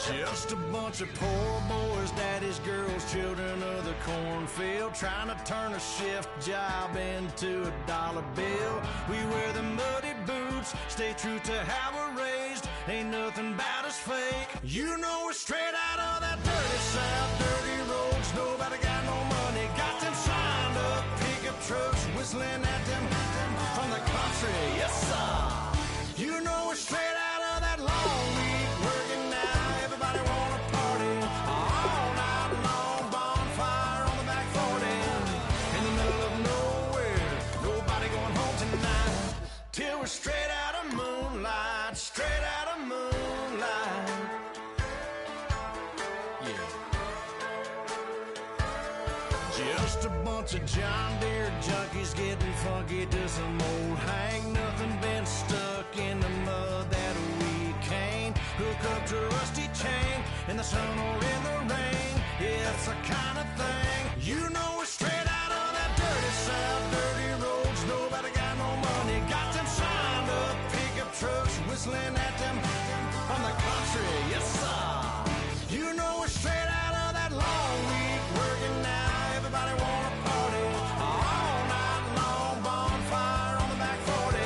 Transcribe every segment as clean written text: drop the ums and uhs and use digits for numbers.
Just a bunch of poor boys, daddy's girls, children of the cornfield, trying to turn a shift job into a dollar bill. We wear the muddy boots, stay true to how we're raised. Ain't nothing about us fake. You know we're straight out of that dirty South, dirty roads. Nobody got no money, got them signed up pickup trucks, whistling at them from the country. Yes, sir. You know we're straight out of that long week working now. Everybody wanna party all night long. Bonfire on the back 40 in the middle of nowhere. Nobody going home tonight till we're straight out of moonlight. Straight out of moonlight. Yeah. Just a bunch of John Deere junkies getting funky to some old hang. Nothing been stuck in the mud that we can't hook up to a rusty chain in the sun or in the rain. It's the kind of thing. You know we're straight out of that dirty South, dirty roads. Nobody got no money, got them signed up pickup trucks, whistling at them from the country. Yes, sir. You know we're straight out of that long week working now. Everybody wanna party all night long. Bonfire on the back 40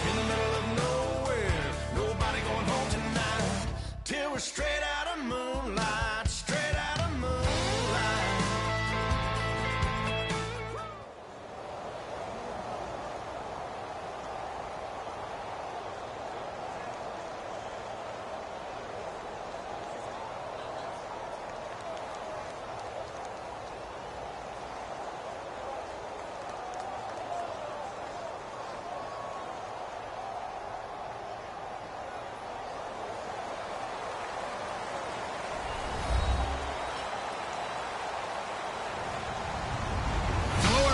in the middle of nowhere. Nobody going home tonight till we're straight out of moonlight. Straight out of moonlight.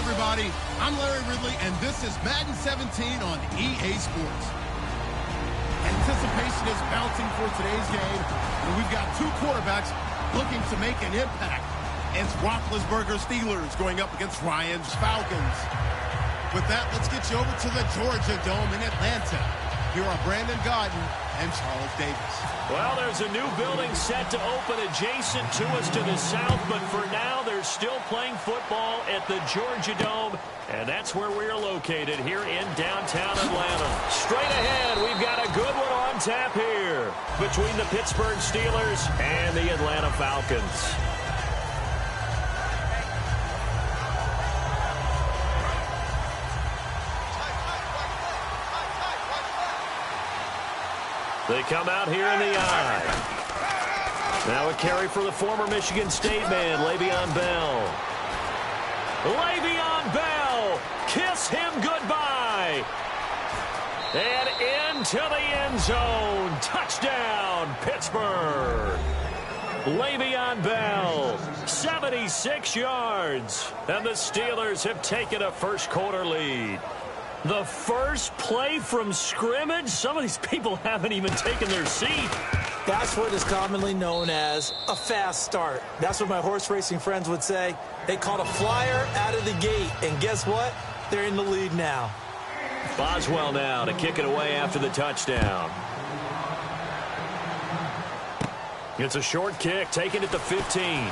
Everybody, I'm Larry Ridley, and this is Madden 17 on EA Sports. Anticipation is mounting for today's game, and we've got two quarterbacks looking to make an impact. It's Roethlisberger Steelers going up against Ryan's Falcons. With that, let's get you over to the Georgia Dome in Atlanta. Here are Brandon Godden and Charles Davis. Well, there's a new building set to open adjacent to us to the south, but for now, they're still playing football at the Georgia Dome, and that's where we're located here in downtown Atlanta. Straight ahead, we've got a good one on tap here between the Pittsburgh Steelers and the Atlanta Falcons. They come out here in the eye. Now a carry for the former Michigan State man, Le'Veon Bell. Le'Veon Bell, kiss him goodbye. And into the end zone. Touchdown, Pittsburgh. Le'Veon Bell, 76 yards. And the Steelers have taken a first quarter lead. The first play from scrimmage? Some of these people haven't even taken their seat. That's what is commonly known as a fast start. That's what my horse racing friends would say. They caught a flyer out of the gate, and guess what? They're in the lead now. Boswell now to kick it away after the touchdown. It's a short kick, taken at the 15.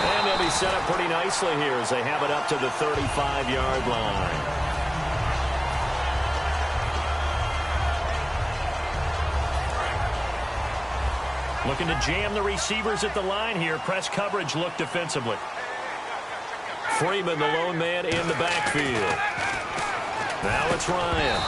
And they'll be set up pretty nicely here as they have it up to the 35-yard line. Looking to jam the receivers at the line here. Press coverage look defensively. Freeman, the lone man in the backfield. Now it's Ryan.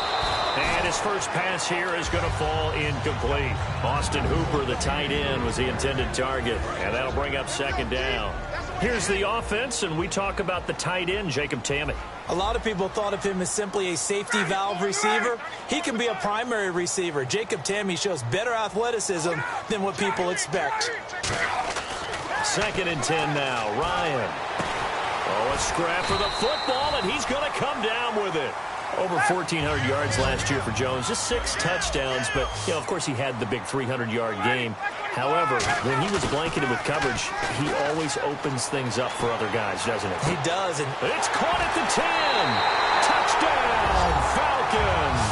And his first pass here is going to fall incomplete. Austin Hooper, the tight end, was the intended target. And that'll bring up second down. Here's the offense, and we talk about the tight end, Jacob Tamme. A lot of people thought of him as simply a safety valve receiver. He can be a primary receiver. Jacob Tamme shows better athleticism than what people expect. 2nd and 10 now. Ryan. Oh, a scrap for the football, and he's going to come down with it. Over 1,400 yards last year for Jones. Just 6 touchdowns, but, you know, of course he had the big 300-yard game. However, when he was blanketed with coverage, he always opens things up for other guys, doesn't it? He does. And it's caught at the 10. Touchdown, Falcons.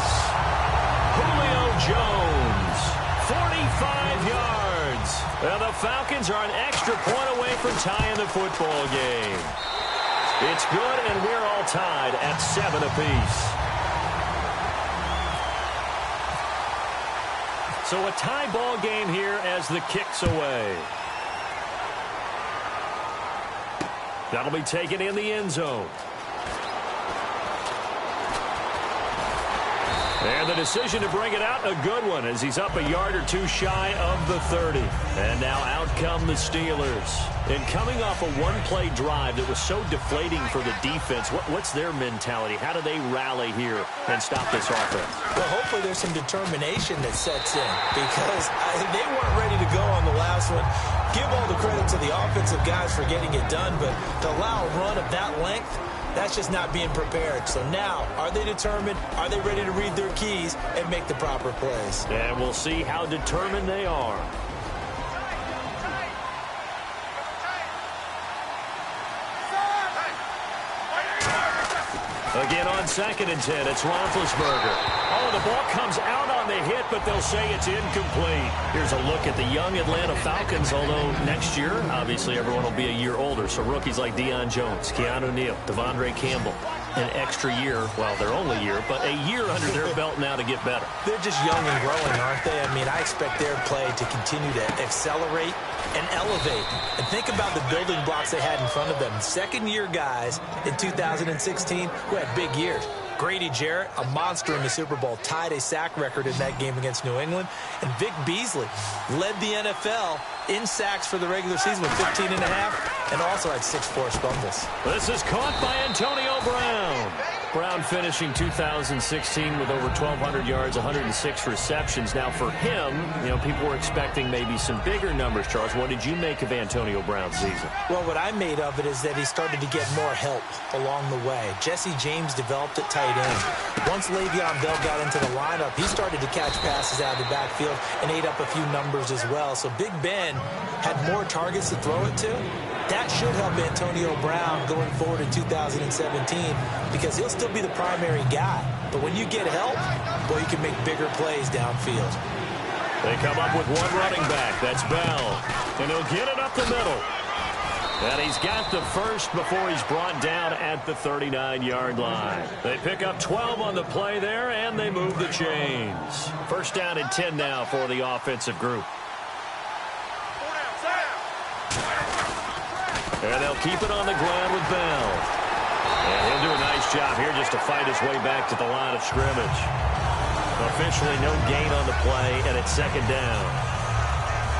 Julio Jones, 45 yards. And the Falcons are an extra point away from tying the football game. It's good, and we're all tied at 7 apiece. So a tie ball game here as the kick's away. That'll be taken in the end zone. And the decision to bring it out, a good one, as he's up a yard or two shy of the 30. And now out come the Steelers. And coming off a one-play drive that was so deflating for the defense, what's their mentality? How do they rally here and stop this offense? Well, hopefully there's some determination that sets in, because they weren't ready to go on the last one. Give all the credit to the offensive guys for getting it done, but to allow a run of that length, that's just not being prepared. So now, are they determined? Are they ready to read their keys and make the proper plays? And we'll see how determined they are. Again on 2nd and 10, it's Roethlisberger. Oh, the ball comes out on the hit, but they'll say it's incomplete. Here's a look at the young Atlanta Falcons, although next year, obviously, everyone will be a year older. So rookies like Deion Jones, Keanu Neal, Devondre Campbell, an extra year, well, their only year, but a year under their belt now to get better. They're just young and growing, aren't they? I mean, I expect their play to continue to accelerate and elevate. And think about the building blocks they had in front of them. Second-year guys in 2016 who had big years. Grady Jarrett, a monster in the Super Bowl, tied a sack record in that game against New England. And Vic Beasley led the NFL in sacks for the regular season with 15 and a half, and also had 6 forced fumbles. This is caught by Antonio Brown. Brown finishing 2016 with over 1,200 yards, 106 receptions. Now for him, you know, people were expecting maybe some bigger numbers, Charles. What did you make of Antonio Brown's season? Well, what I made of it is that he started to get more help along the way. Jesse James developed at tight end. Once Le'Veon Bell got into the lineup, he started to catch passes out of the backfield and ate up a few numbers as well. So Big Ben had more targets to throw it to. That should help Antonio Brown going forward in 2017 because he'll still be the primary guy. But when you get help, boy, you can make bigger plays downfield. They come up with one running back. That's Bell. And he'll get it up the middle. And he's got the first before he's brought down at the 39-yard line. They pick up 12 on the play there, and they move the chains. First down and 10 now for the offensive group. And they'll keep it on the ground with Bell. And he'll do a nice job here just to fight his way back to the line of scrimmage. Officially no gain on the play, and it's second down.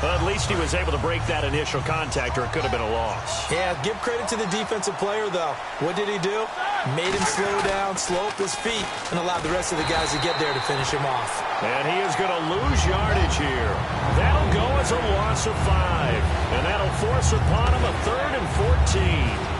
But at least he was able to break that initial contact, or it could have been a loss. Yeah, give credit to the defensive player, though. What did he do? Made him slow down, slow up his feet, and allowed the rest of the guys to get there to finish him off. And he is going to lose yardage here. That'll go as a loss of 5. And that'll force upon him a 3rd and 14.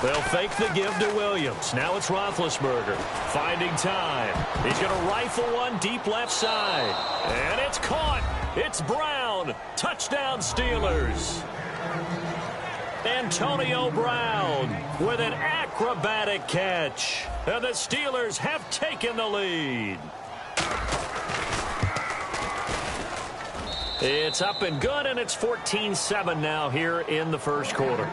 They'll fake the give to Williams. Now it's Roethlisberger finding time. He's going to rifle one deep left side. And it's caught. It's Brown. Touchdown Steelers. Antonio Brown with an acrobatic catch. And the Steelers have taken the lead. It's up and good, and it's 14-7 now here in the first quarter.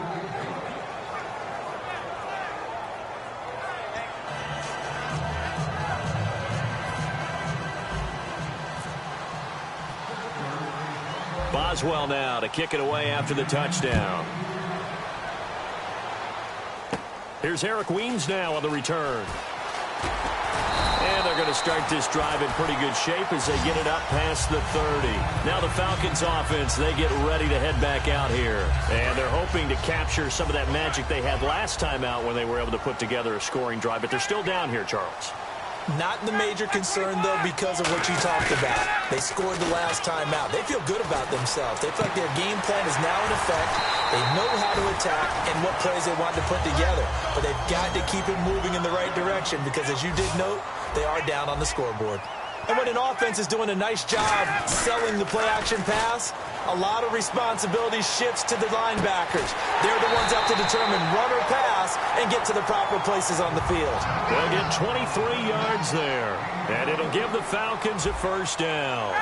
Boswell now to kick it away after the touchdown. Here's Eric Weems now on the return. And they're going to start this drive in pretty good shape as they get it up past the 30. Now the Falcons offense, they get ready to head back out here. And they're hoping to capture some of that magic they had last time out when they were able to put together a scoring drive. But they're still down here, Charles. Not the major concern, though, because of what you talked about. They scored the last time out. They feel good about themselves. They feel like their game plan is now in effect. They know how to attack and what plays they want to put together. But they've got to keep it moving in the right direction because, as you did note, they are down on the scoreboard. And when an offense is doing a nice job selling the play-action pass, a lot of responsibility shifts to the linebackers. They're the ones up to determine run or pass and get to the proper places on the field. They'll get 23 yards there, and it'll give the Falcons a first down.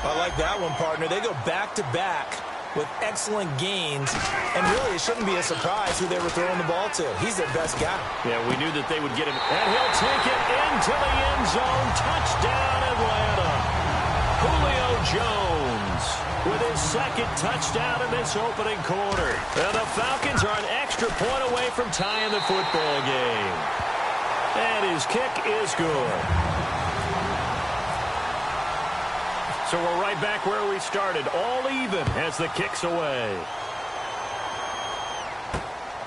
I like that one, partner. They go back-to-back with excellent gains, and really it shouldn't be a surprise who they were throwing the ball to. He's their best guy. Yeah, we knew that they would get him, and he'll take it into the end zone. Touchdown, Atlanta. Julio Jones with his second touchdown in this opening quarter. And the Falcons are an extra point away from tying the football game. And his kick is good. So we're right back where we started, all even as the kick's away.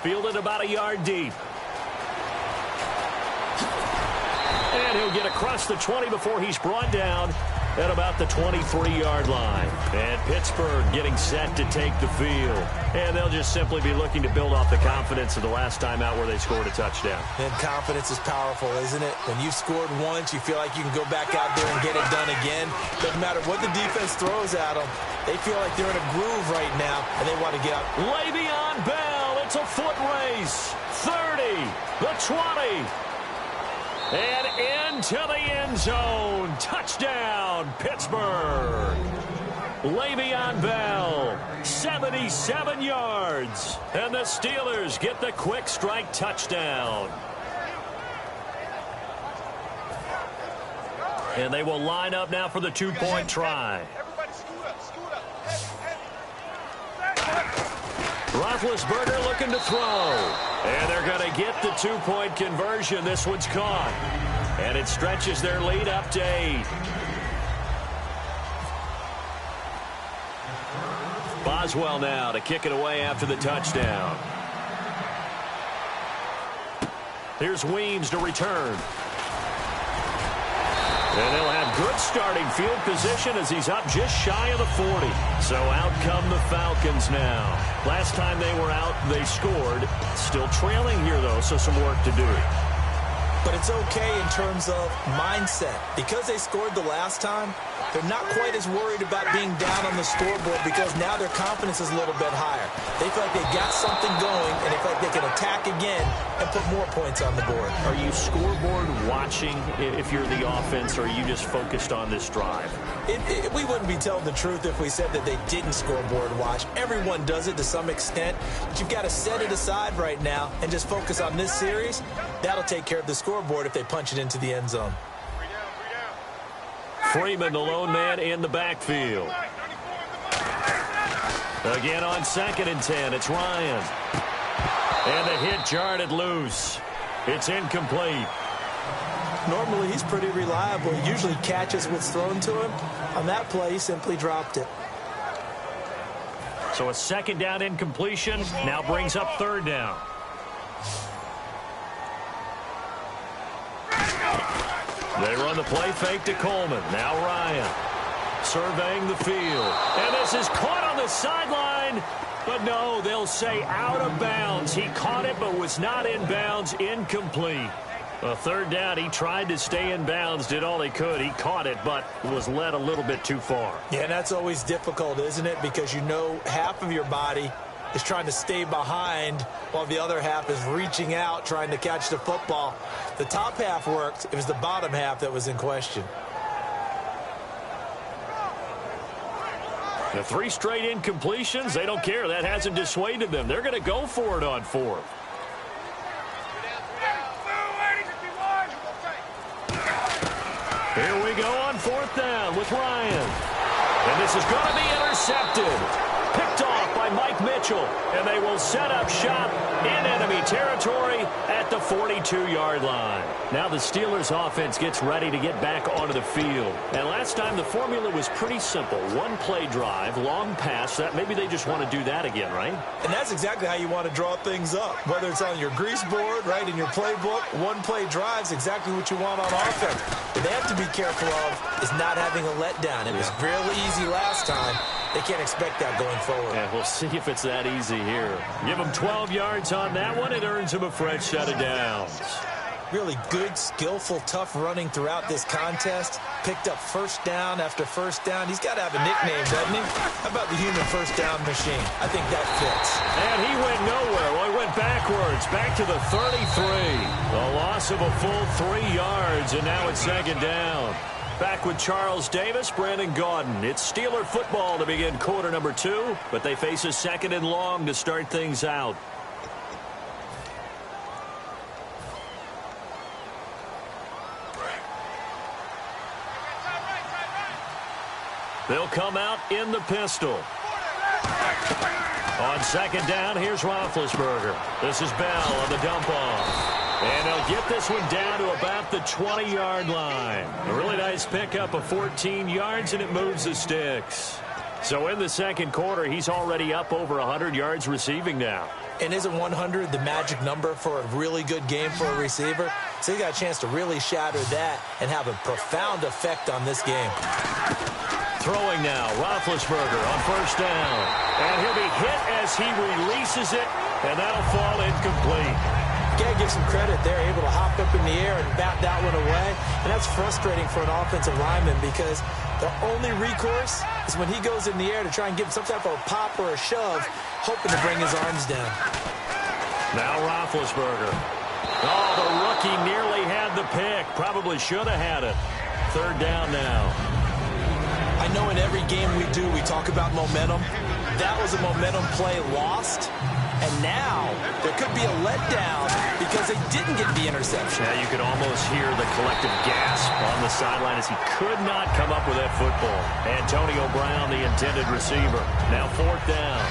Fielded about a yard deep. And he'll get across the 20 before he's brought down at about the 23-yard line. And Pittsburgh getting set to take the field. And they'll just simply be looking to build off the confidence of the last time out where they scored a touchdown. And confidence is powerful, isn't it? When you've scored once, you feel like you can go back out there and get it done again. Doesn't matter what the defense throws at them. They feel like they're in a groove right now, and they want to get out. Le'Veon Bell, it's a foot race. 30, the 20. And into the end zone. Touchdown, Pittsburgh. Le'Veon Bell, 77 yards. And the Steelers get the quick strike touchdown. And they will line up now for the two-point try. Roethlisberger looking to throw. And they're going to get the two-point conversion. This one's caught. And it stretches their lead up to 8. Boswell now to kick it away after the touchdown. Here's Weems to return. And they'll have good starting field position as he's up just shy of the 40. So out come the Falcons now. Last time they were out, they scored. Still trailing here, though, so some work to do. But it's okay in terms of mindset. Because they scored the last time, they're not quite as worried about being down on the scoreboard because now their confidence is a little bit higher. They feel like they got something going, and they feel like they can attack again and put more points on the board. Are you scoreboard watching if you're the offense, or are you just focused on this drive? We wouldn't be telling the truth if we said that they didn't scoreboard watch. Everyone does it to some extent, but you've got to set it aside right now and just focus on this series. That'll take care of the scoreboard if they punch it into the end zone. Freeman, the lone man in the backfield. Again on 2nd and 10, it's Ryan. And the hit jarred loose. It's incomplete. Normally, he's pretty reliable. He usually catches what's thrown to him. On that play, he simply dropped it. So a 2nd down incompletion now brings up 3rd down. They run the play fake to Coleman. Now Ryan surveying the field. And this is caught on the sideline. But no, they'll say out of bounds. He caught it but was not in bounds. Incomplete. A 3rd down, he tried to stay in bounds, did all he could. He caught it but was led a little bit too far. Yeah, and that's always difficult, isn't it? Because you know half of your body is trying to stay behind while the other half is reaching out trying to catch the football. The top half worked. It was the bottom half that was in question. The 3 straight incompletions, they don't care. That hasn't dissuaded them. They're going to go for it on 4th. Here we go on 4th down with Ryan. And this is going to be intercepted. Picked off by Mike Mitchell. And they will set up shop in enemy territory at the 42-yard line. Now the Steelers offense gets ready to get back onto the field. And last time the formula was pretty simple. 1-play drive, long pass. That maybe they just want to do that again, right? And that's exactly how you want to draw things up. Whether it's on your grease board, right, in your playbook, 1-play drive is exactly what you want on offense. What they have to be careful of is not having a letdown. It was really easy last time. They can't expect that going forward. Yeah, we'll see if it's that easy here. Give them 12 yards on that one. It earns them a fresh set of downs. Really good, skillful, tough running throughout this contest. Picked up first down after first down. He's got to have a nickname, doesn't he? How about the human first down machine? I think that fits. And he went nowhere. Well, he went backwards, back to the 33. A loss of a full 3 yards, and now it's second down. Back with Charles Davis, Brandon Gaudin. It's Steeler football to begin quarter number 2, but they face a second and long to start things out. They'll come out in the pistol. On second down, here's Roethlisberger. This is Bell on the dump off. And they'll get this one down to about the 20-yard line. A really nice pickup of 14 yards, and it moves the sticks. So in the second quarter, he's already up over 100 yards receiving now. And isn't 100 the magic number for a really good game for a receiver? So he got a chance to really shatter that and have a profound effect on this game. Throwing now, Roethlisberger on first down. And he'll be hit as he releases it, and that'll fall incomplete. Got to give some credit there, able to hop up in the air and bat that one away. And that's frustrating for an offensive lineman because the only recourse is when he goes in the air to try and give some type of a pop or a shove, hoping to bring his arms down. Now Roethlisberger. Oh, the rookie nearly had the pick. Probably should have had it. Third down now. I know in every game we do, we talk about momentum. That was a momentum play lost. And now there could be a letdown because they didn't get the interception. Yeah, you could almost hear the collective gasp on the sideline as he could not come up with that football. Antonio Brown, the intended receiver. Now fourth down.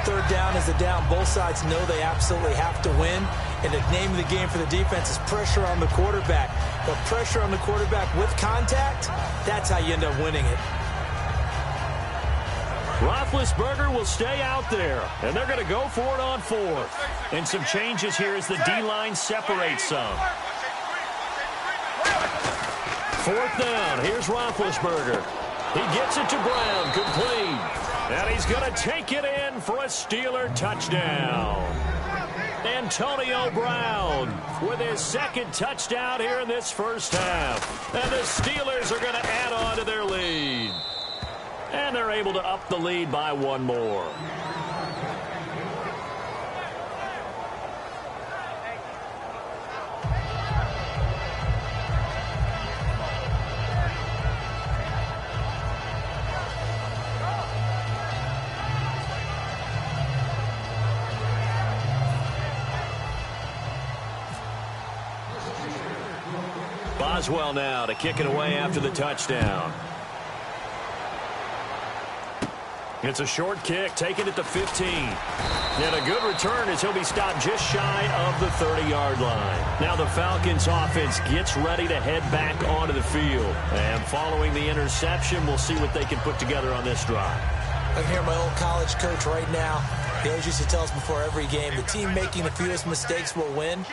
Third down is a down. Both sides know they absolutely have to win. And the name of the game for the defense is pressure on the quarterback. But pressure on the quarterback with contact, that's how you end up winning it. Roethlisberger will stay out there, and they're going to go for it on fourth. And some changes here as the D-line separates some. Fourth down, here's Roethlisberger. He gets it to Brown, complete. And he's going to take it in for a Steeler touchdown. Antonio Brown with his second touchdown here in this first half. And the Steelers are going to add on to their lead. And they're able to up the lead by one more. Boswell now to kick it away after the touchdown. It's a short kick, taken at the 15. And a good return as he'll be stopped just shy of the 30-yard line. Now the Falcons offense gets ready to head back onto the field. And following the interception, we'll see what they can put together on this drive. I can hear my old college coach right now. He always used to tell us before every game, the team making the fewest mistakes will win.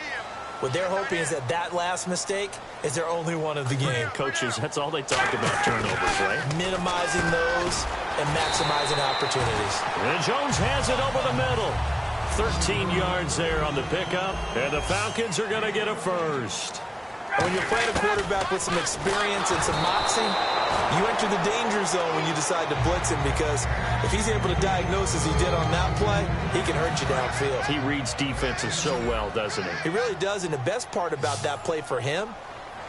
What they're hoping is that that last mistake is their only one of the game. Coaches, that's all they talk about, turnovers, right? Minimizing those and maximizing opportunities. And Jones has it over the middle. 13 yards there on the pickup, and the Falcons are going to get a first. When you're playing a quarterback with some experience and some moxie, you enter the danger zone when you decide to blitz him because if he's able to diagnose as he did on that play, he can hurt you downfield. He reads defenses so well, doesn't he? He really does, and the best part about that play for him,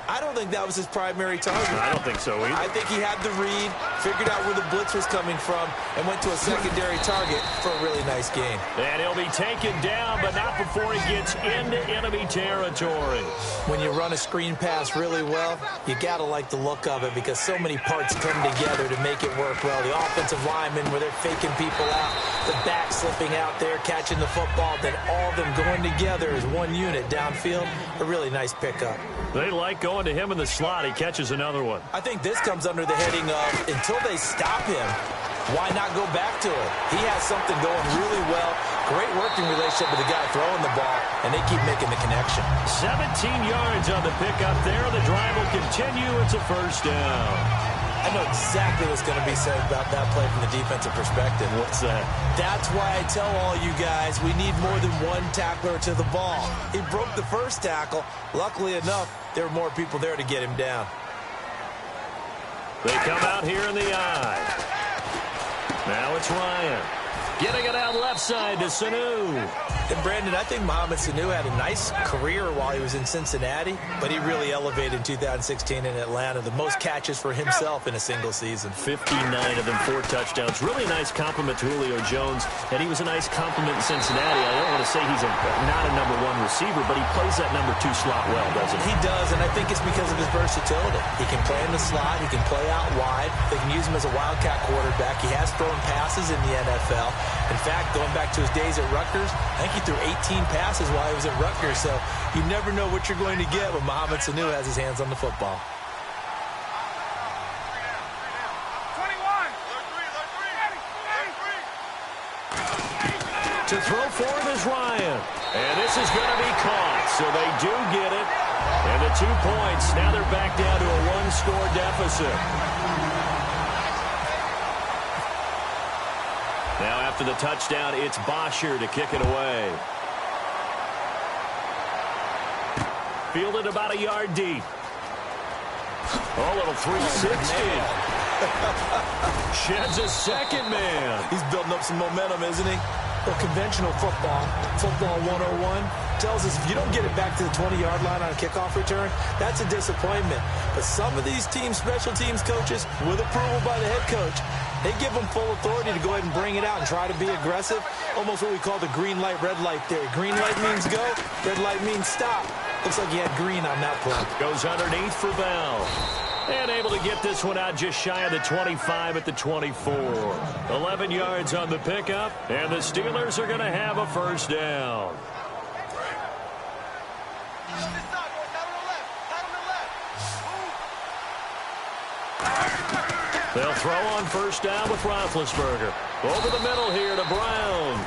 I don't think that was his primary target. I don't think so either. I think he had the read, figured out where the blitz was coming from, and went to a secondary target for a really nice gain. And he'll be taken down, but not before he gets into enemy territory. When you run a screen pass really well, you got to like the look of it because so many parts come together to make it work well. The offensive linemen, where they're faking people out, the back slipping out there, catching the football, then all of them going together as one unit downfield. A really nice pickup. They like going to him in the slot. He catches another one. I think this comes under the heading of until they stop him, why not go back to it? He has something going really well. Great working relationship with the guy throwing the ball, and they keep making the connection. 17 yards on the pickup there. The drive will continue. It's a first down. I know exactly what's going to be said about that play from the defensive perspective. What's that? That's why I tell all you guys we need more than one tackler to the ball. He broke the first tackle. Luckily enough, there were more people there to get him down. They come out here in the eye. Now it's Ryan. Getting it out left side to Sanu. And, Brandon, I think Mohamed Sanu had a nice career while he was in Cincinnati, but he really elevated in 2016 in Atlanta. The most catches for himself in a single season. 59 of them, 4 touchdowns. Really nice compliment to Julio Jones, and he was a nice compliment in Cincinnati. I don't want to say he's not a number 1 receiver, but he plays that number 2 slot well, doesn't he? He does, and I think it's because of his versatility. He can play in the slot. He can play out wide. They can use him as a wildcat quarterback. He has thrown passes in the NFL. In fact, going back to his days at Rutgers, I think he threw 18 passes while he was at Rutgers, so you never know what you're going to get when Mohamed Sanu has his hands on the football. 21. To throw forward is Ryan. And this is going to be caught, so they do get it. And the 2 points, now they're back down to a 1-score deficit. Now after the touchdown, it's Bosher to kick it away. Fielded about a yard deep. Oh, little 360. Sheds a second man. He's building up some momentum, isn't he? Well, conventional football 101, tells us if you don't get it back to the 20-yard line on a kickoff return, that's a disappointment. But some of these team special teams coaches, with approval by the head coach, they give them full authority to go ahead and bring it out and try to be aggressive. Almost what we call the green light, red light theory. Green light means go, red light means stop. Looks like he had green on that play. Goes underneath for Bell. And able to get this one out just shy of the 25 at the 24. 11 yards on the pickup, and the Steelers are going to have a first down. They'll throw on first down with Roethlisberger. Over the middle here to Brown.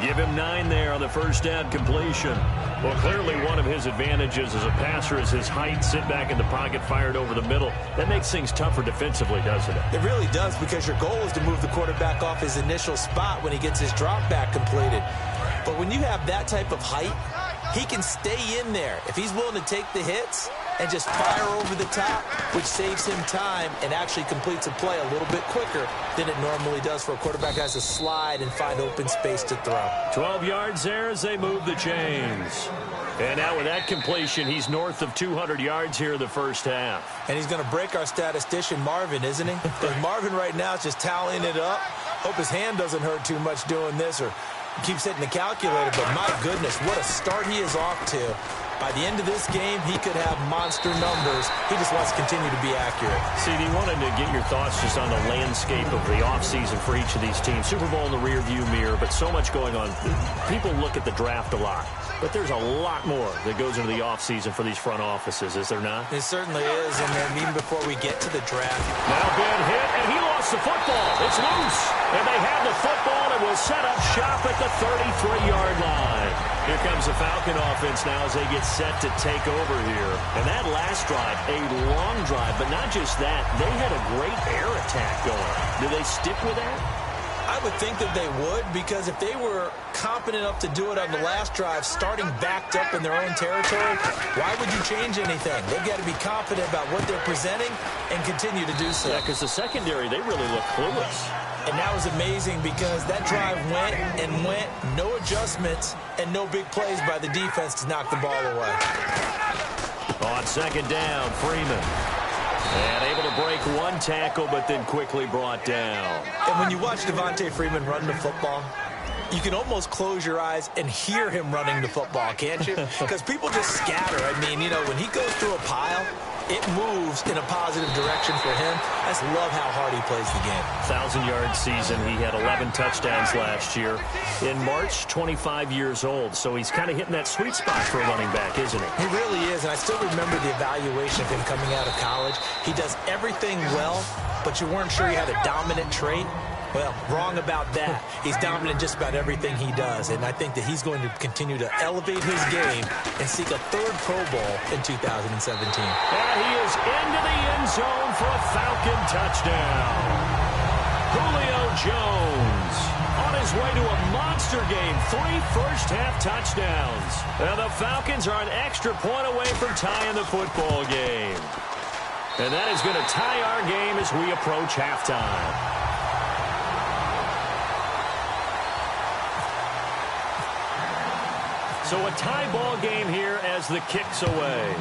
Give him 9 there on the first down completion. Well, clearly one of his advantages as a passer is his height. Sit back in the pocket, fired over the middle. That makes things tougher defensively, doesn't it? It really does, because your goal is to move the quarterback off his initial spot when he gets his drop back completed. But when you have that type of height, he can stay in there. If he's willing to take the hits and just fire over the top, which saves him time and actually completes a play a little bit quicker than it normally does for a quarterback who has to slide and find open space to throw. 12 yards there as they move the chains. And now with that completion, he's north of 200 yards here in the first half. And he's going to break our statistician, Marvin, isn't he? Because Marvin right now is just tallying it up. Hope his hand doesn't hurt too much doing this or keeps hitting the calculator. But my goodness, what a start he is off to. By the end of this game, he could have monster numbers. He just wants to continue to be accurate. CD, wanted to get your thoughts just on the landscape of the offseason for each of these teams. Super Bowl in the rearview mirror, but so much going on. People look at the draft a lot, but there's a lot more that goes into the offseason for these front offices, is there not? It certainly is, and then even before we get to the draft. Now bad hit, and he lost the football. It's loose, and they have the football, and will set up shop at the 33-yard line. Here comes the Falcon offense now as they get set to take over here. And that last drive, a long drive, but not just that. They had a great air attack going. Do they stick with that? I would think that they would, because if they were competent enough to do it on the last drive, starting backed up in their own territory, why would you change anything? They've got to be confident about what they're presenting and continue to do so. Yeah, because the secondary, they really look clueless. And that was amazing because that drive went and went, no adjustments, and no big plays by the defense to knock the ball away. On second down, Freeman. And able to break one tackle, but then quickly brought down. And when you watch Devontae Freeman run the football, you can almost close your eyes and hear him running the football, can't you? Because people just scatter. I mean, you know, when he goes through a pile, it moves in a positive direction for him. I just love how hard he plays the game. 1,000-yard season. He had 11 touchdowns last year. In March, 25 years old. So he's kind of hitting that sweet spot for a running back, isn't he? He really is, and I still remember the evaluation of him coming out of college. He does everything well, but you weren't sure he had a dominant trait. Well, wrong about that. He's dominant in just about everything he does, and I think that he's going to continue to elevate his game and seek a third Pro Bowl in 2017. And he is into the end zone for a Falcon touchdown. Julio Jones on his way to a monster game. 3 first-half touchdowns. And the Falcons are an extra point away from tying the football game. And that is going to tie our game as we approach halftime. So a tie ball game here as the kick's away.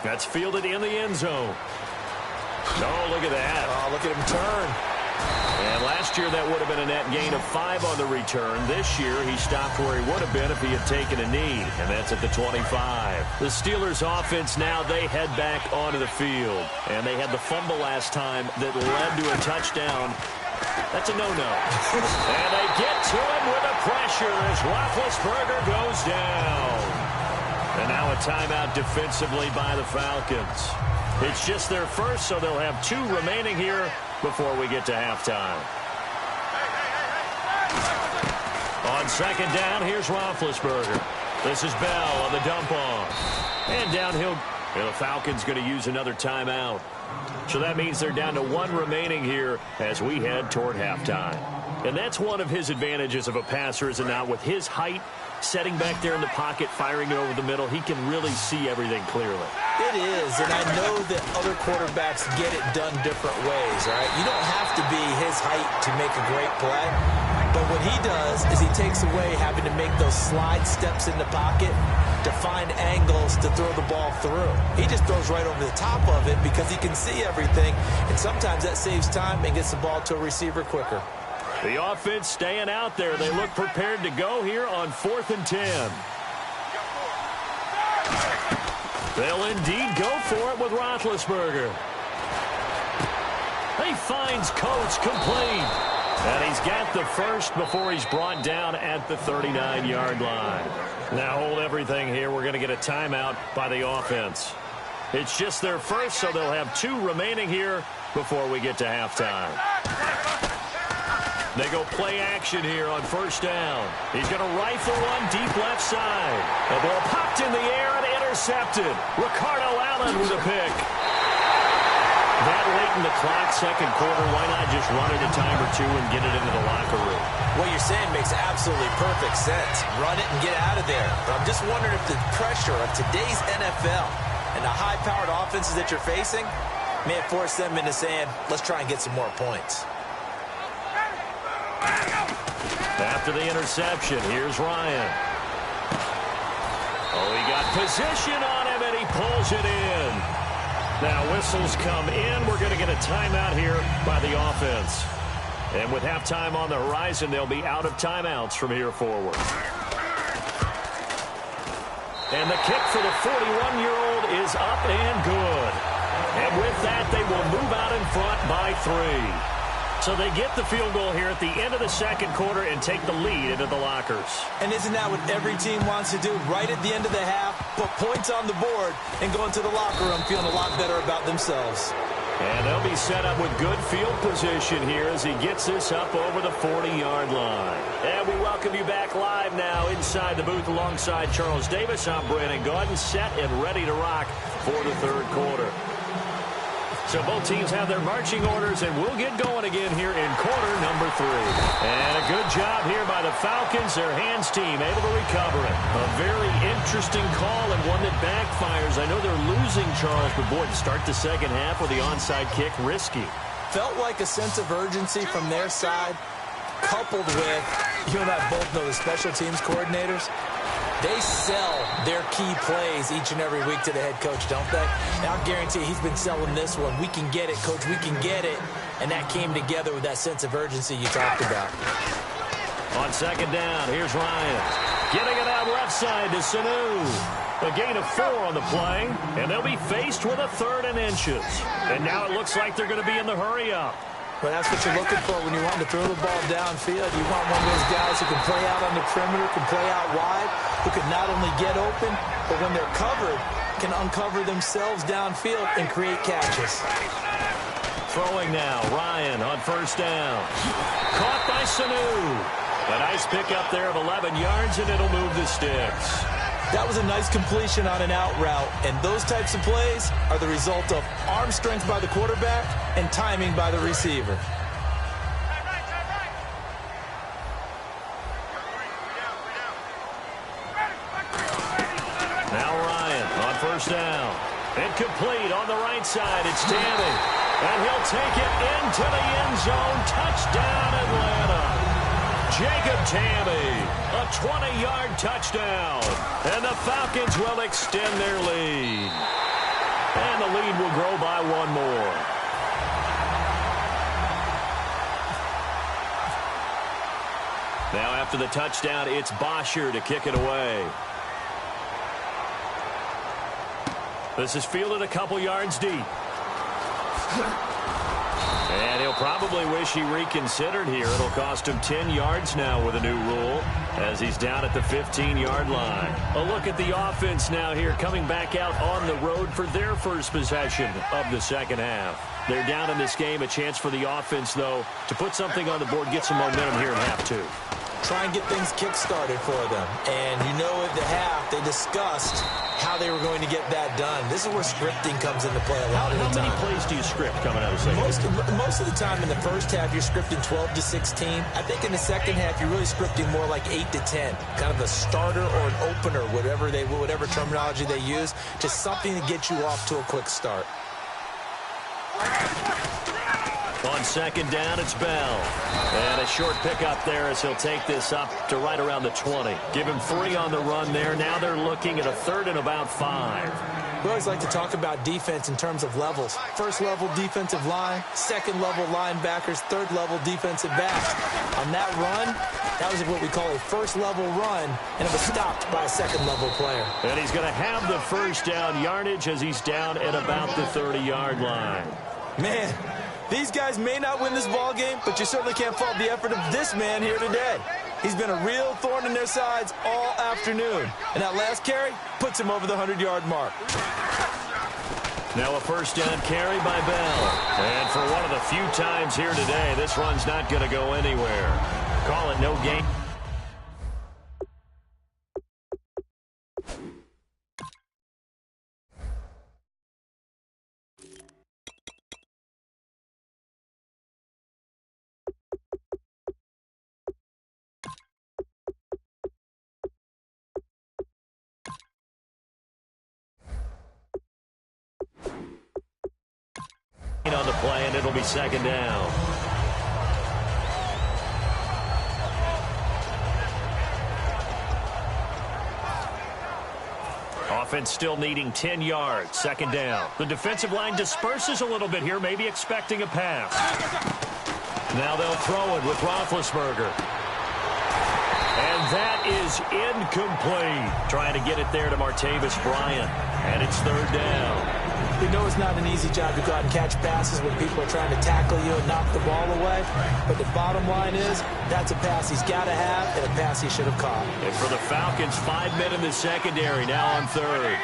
That's fielded in the end zone. Oh, look at that. Oh, look at him turn. And last year that would have been a net gain of 5 on the return. This year he stopped where he would have been if he had taken a knee, and that's at the 25. The Steelers offense now, they head back onto the field. And they had the fumble last time that led to a touchdown. That's a no-no. And they get to him with the pressure as Roethlisberger goes down. And now a timeout defensively by the Falcons. It's just their first, so they'll have 2 remaining here before we get to halftime. On second down, here's Roethlisberger. This is Bell on the dump off. And downhill. And the Falcons going to use another timeout. So that means they're down to 1 remaining here as we head toward halftime. And that's one of his advantages of a passer, is it not? With his height, setting back there in the pocket, firing it over the middle, he can really see everything clearly. It is, and I know that other quarterbacks get it done different ways, all right? You don't have to be his height to make a great play, but what he does is he takes away having to make those slide steps in the pocket to find angles to throw the ball through. He just throws right over the top of it because he can see everything, and sometimes that saves time and gets the ball to a receiver quicker. The offense staying out there. They look prepared to go here on 4th and 10. They'll indeed go for it with Roethlisberger. He finds Coates complete. And he's got the first before he's brought down at the 39-yard line. Now hold everything here. We're going to get a timeout by the offense. It's just their first, so they'll have 2 remaining here before we get to halftime. They go play action here on first down. He's going to rifle one deep left side. The ball popped in the air and intercepted. Ricardo Allen with a pick. That late in the clock, second quarter, why not just run it a time or 2 and get it into the locker room? What you're saying makes absolutely perfect sense. Run it and get out of there. But I'm just wondering if the pressure of today's NFL and the high-powered offenses that you're facing may have forced them into saying, let's try and get some more points. After the interception, here's Ryan. Oh, he got position on him, and he pulls it in. Now whistles come in. We're going to get a timeout here by the offense. And with halftime on the horizon, they'll be out of timeouts from here forward. And the kick for the 41-year-old is up and good. And with that, they will move out in front by 3. So they get the field goal here at the end of the second quarter and take the lead into the lockers. And isn't that what every team wants to do? Right at the end of the half, put points on the board and go into the locker room feeling a lot better about themselves. And they'll be set up with good field position here as he gets this up over the 40-yard line. And we welcome you back live now inside the booth alongside Charles Davis. I'm Brandon Gaudin, set and ready to rock for the third quarter. So both teams have their marching orders, and we'll get going again here in quarter number 3. And a good job here by the Falcons, their hands team, able to recover it. A very interesting call and one that backfires. I know they're losing, Charles, but boy, to start the second half with the onside kick, risky. Felt like a sense of urgency from their side, coupled with, you and I both know the special teams coordinators. They sell their key plays each and every week to the head coach, don't they? And I'll guarantee he's been selling this one. We can get it, coach, we can get it. And that came together with that sense of urgency you talked about. On second down, here's Ryan. Getting it out left side to Sanu. A gain of 4 on the play, and they'll be faced with a 3rd and inches. And now it looks like they're going to be in the hurry-up. Well, that's what you're looking for when you want to throw the ball downfield. You want one of those guys who can play out on the perimeter, can play out wide, who can not only get open, but when they're covered, can uncover themselves downfield and create catches. Throwing now, Ryan on first down. Caught by Sanu. A nice pickup there of 11 yards, and it'll move the sticks. That was a nice completion on an out route, and those types of plays are the result of arm strength by the quarterback and timing by the receiver. Now Ryan on first down. Incomplete on the right side. It's Tammy. And he'll take it into the end zone. Touchdown, Atlanta. Jacob Tammy, a 20-yard touchdown. And the Falcons will extend their lead. And the lead will grow by one more. Now after the touchdown, it's Bosher to kick it away. This is fielded a couple yards deep. And he'll probably wish he reconsidered here. It'll cost him 10 yards now with a new rule as he's down at the 15-yard line. A look at the offense now here coming back out on the road for their first possession of the second half. They're down in this game. A chance for the offense, though, to put something on the board, get some momentum here in half two. Try and get things kick-started for them. And you know at the half, they discussed how they were going to get that done. This is where scripting comes into play a lot of the time. How many plays do you script coming out of the second half? Most of the time in the first half, you're scripting 12 to 16. I think in the second half, you're really scripting more like 8 to 10. Kind of a starter or an opener, whatever terminology they use, just something to get you off to a quick start. On second down, it's Bell. And a short pickup there as he'll take this up to right around the 20. Give him 3 on the run there. Now they're looking at a third and about 5. We always like to talk about defense in terms of levels. First level defensive line, second level linebackers, third level defensive backs. On that run, that was what we call a first level run, and it was stopped by a second level player. And he's going to have the first down yardage as he's down at about the 30-yard line. Man, these guys may not win this ball game, but you certainly can't fault the effort of this man here today. He's been a real thorn in their sides all afternoon. And that last carry puts him over the 100-yard mark. Now a first down carry by Bell. And for one of the few times here today, this run's not going to go anywhere. Call it no gain. On the play, and it'll be second down. Offense still needing 10 yards. Second down. The defensive line disperses a little bit here, maybe expecting a pass. Now they'll throw it with Roethlisberger. And that is incomplete. Trying to get it there to Martavis Bryant. And it's third down. We know it's not an easy job to go out and catch passes when people are trying to tackle you and knock the ball away. But the bottom line is, that's a pass he's got to have and a pass he should have caught. And for the Falcons, 5 men in the secondary now on third.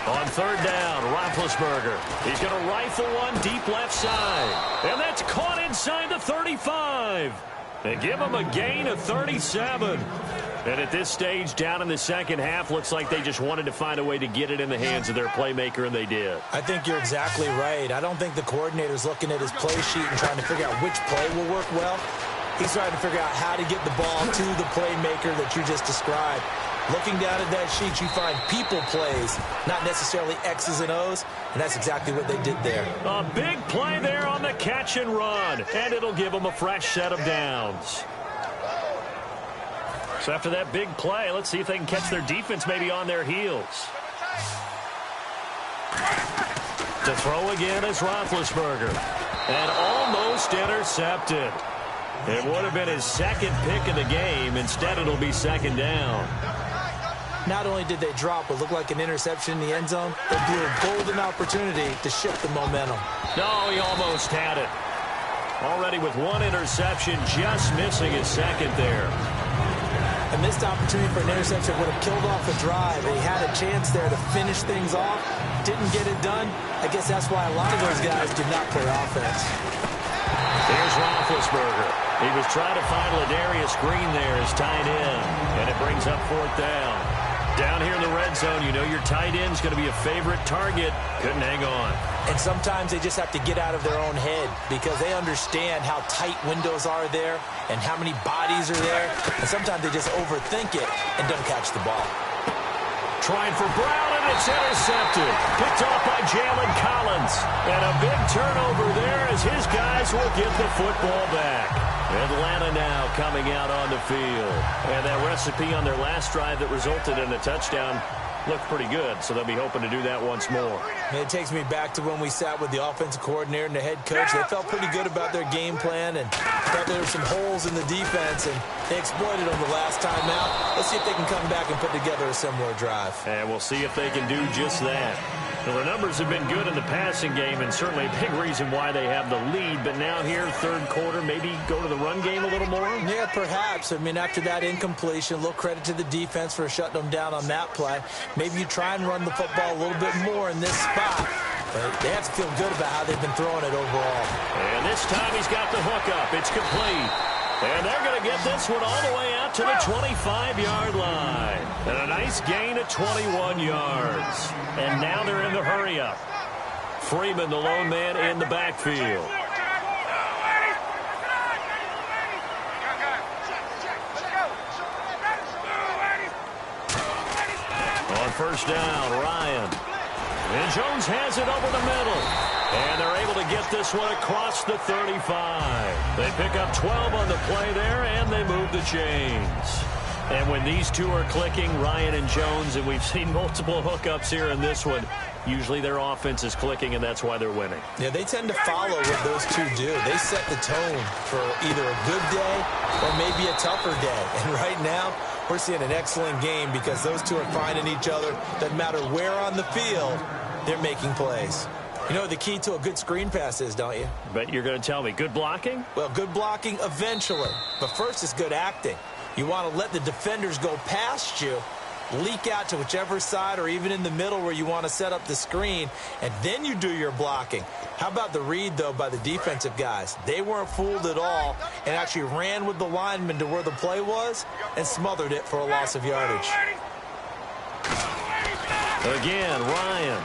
On third down, Roethlisberger. He's going to rifle one deep left side. And that's caught inside the 35. They give him a gain of 37. And at this stage, down in the second half, looks like they just wanted to find a way to get it in the hands of their playmaker, and they did. I think you're exactly right. I don't think the coordinator's looking at his play sheet and trying to figure out which play will work well. He's trying to figure out how to get the ball to the playmaker that you just described. Looking down at that sheet, you find people plays, not necessarily X's and O's, and that's exactly what they did there. A big play there on the catch and run, and it'll give them a fresh set of downs. So after that big play, let's see if they can catch their defense maybe on their heels. To throw again is Roethlisberger, and almost intercepted. It would have been his second pick of the game. Instead, it'll be second down. Not only did they drop what looked like an interception in the end zone, they blew a golden opportunity to shift the momentum. No, he almost had it. Already with one interception, just missing his second there. A missed opportunity for an interception would have killed off a drive. He had a chance there to finish things off. Didn't get it done. I guess that's why a lot of those guys do not play offense. Here's Roethlisberger. He was trying to find Ladarius Green there as tight end, and it brings up 4th down. Down here in the red zone, you know your tight end's going to be a favorite target. Couldn't hang on. And sometimes they just have to get out of their own head because they understand how tight windows are there and how many bodies are there. And sometimes they just overthink it and don't catch the ball. Trying for Brown, and it's intercepted. Picked off by Jalen Collins. And a big turnover there as his guys will get the football back. Atlanta now coming out on the field. And that recipe on their last drive that resulted in a touchdown looked pretty good, so they'll be hoping to do that once more. It takes me back to when we sat with the offensive coordinator and the head coach. They felt pretty good about their game plan and thought there were some holes in the defense, and they exploited them the last time out. Let's see if they can come back and put together a similar drive. And we'll see if they can do just that. Well, the numbers have been good in the passing game, and certainly a big reason why they have the lead. But now here, third quarter, maybe go to the run game a little more? Yeah, perhaps. I mean, after that incompletion, a little credit to the defense for shutting them down on that play. Maybe you try and run the football a little bit more in this spot. But they have to feel good about how they've been throwing it overall. And this time he's got the hook up. It's complete. And they're going to get this one all the way out to the 25-yard line. And a nice gain of 21 yards. And now they're in the hurry-up. Freeman, the lone man, in the backfield. On first down, Ryan. And Jones has it over the middle. And they're able to get this one across the 35. They pick up 12 on the play there, and they move the chains. And when these two are clicking, Ryan and Jones, and we've seen multiple hookups here in this one, usually their offense is clicking, and that's why they're winning. Yeah, they tend to follow what those two do. They set the tone for either a good day or maybe a tougher day. And right now, we're seeing an excellent game because those two are finding each other. Doesn't matter where on the field, they're making plays. You know what the key to a good screen pass is, don't you? But you're going to tell me, good blocking? Well, good blocking eventually. But first is good acting. You want to let the defenders go past you, leak out to whichever side or even in the middle where you want to set up the screen, and then you do your blocking. How about the read, though, by the defensive guys? They weren't fooled at all and actually ran with the lineman to where the play was and smothered it for a loss of yardage. Again, Ryan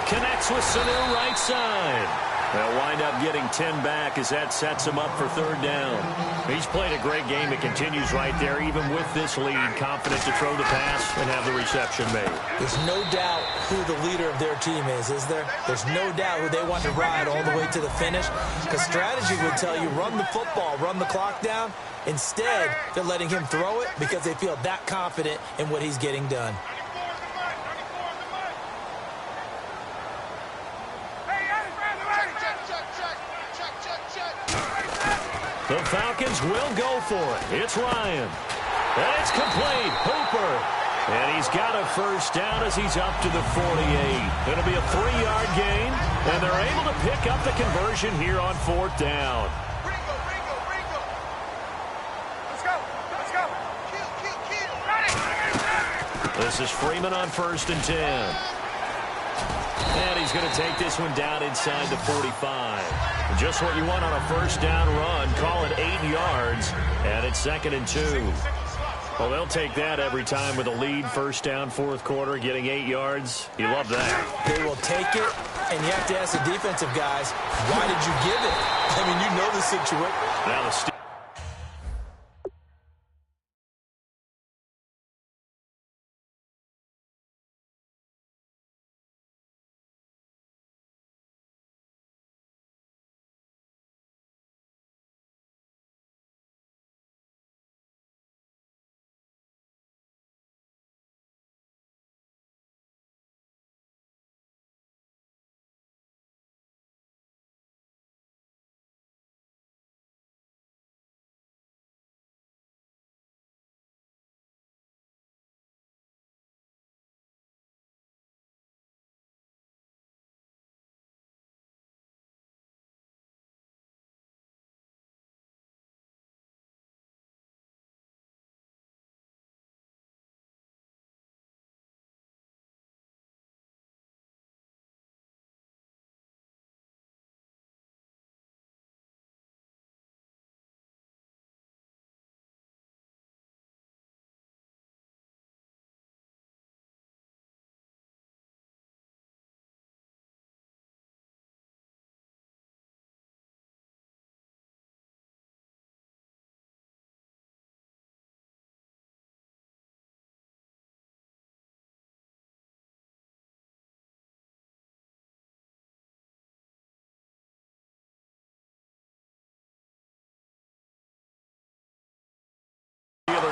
connects with Sanu right side. They'll wind up getting 10 back as that sets him up for third down. He's played a great game. It continues right there, even with this lead, confident to throw the pass and have the reception made. There's no doubt who the leader of their team is there? There's no doubt who they want to ride all the way to the finish. Because strategy would tell you, run the football, run the clock down. Instead, they're letting him throw it because they feel that confident in what he's getting done. The Falcons will go for it. It's Ryan. And it's complete. Hooper. And he's got a first down as he's up to the 48. It'll be a 3-yard gain. And they're able to pick up the conversion here on fourth down. This is Freeman on 1st and 10. And he's going to take this one down inside the 45. Just what you want on a first down run. Call it 8 yards. And it's 2nd and 2. Well, they'll take that every time with a lead. First down, fourth quarter, getting 8 yards. You love that. They will take it, and you have to ask the defensive guys, why did you give it? I mean, you know the situation. Now the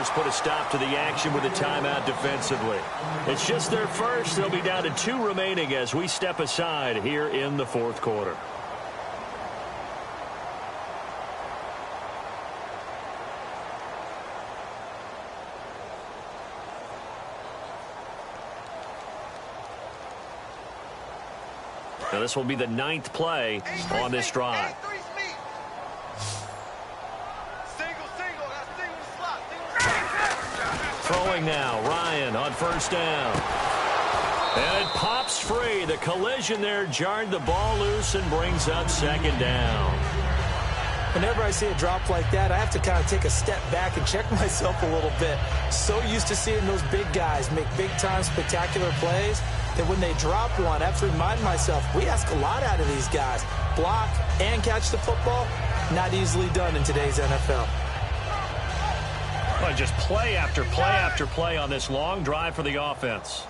Steelers put a stop to the action with a timeout defensively. It's just their first. They'll be down to 2 remaining as we step aside here in the fourth quarter. Now this will be the 9th play on this drive. Throwing now, Ryan on first down. And it pops free. The collision there jarred the ball loose and brings up second down. Whenever I see a drop like that, I have to kind of take a step back and check myself a little bit. So used to seeing those big guys make big-time spectacular plays that when they drop one, I have to remind myself, we ask a lot out of these guys. Block and catch the football, not easily done in today's NFL. Well, just play after play after play on this long drive for the offense.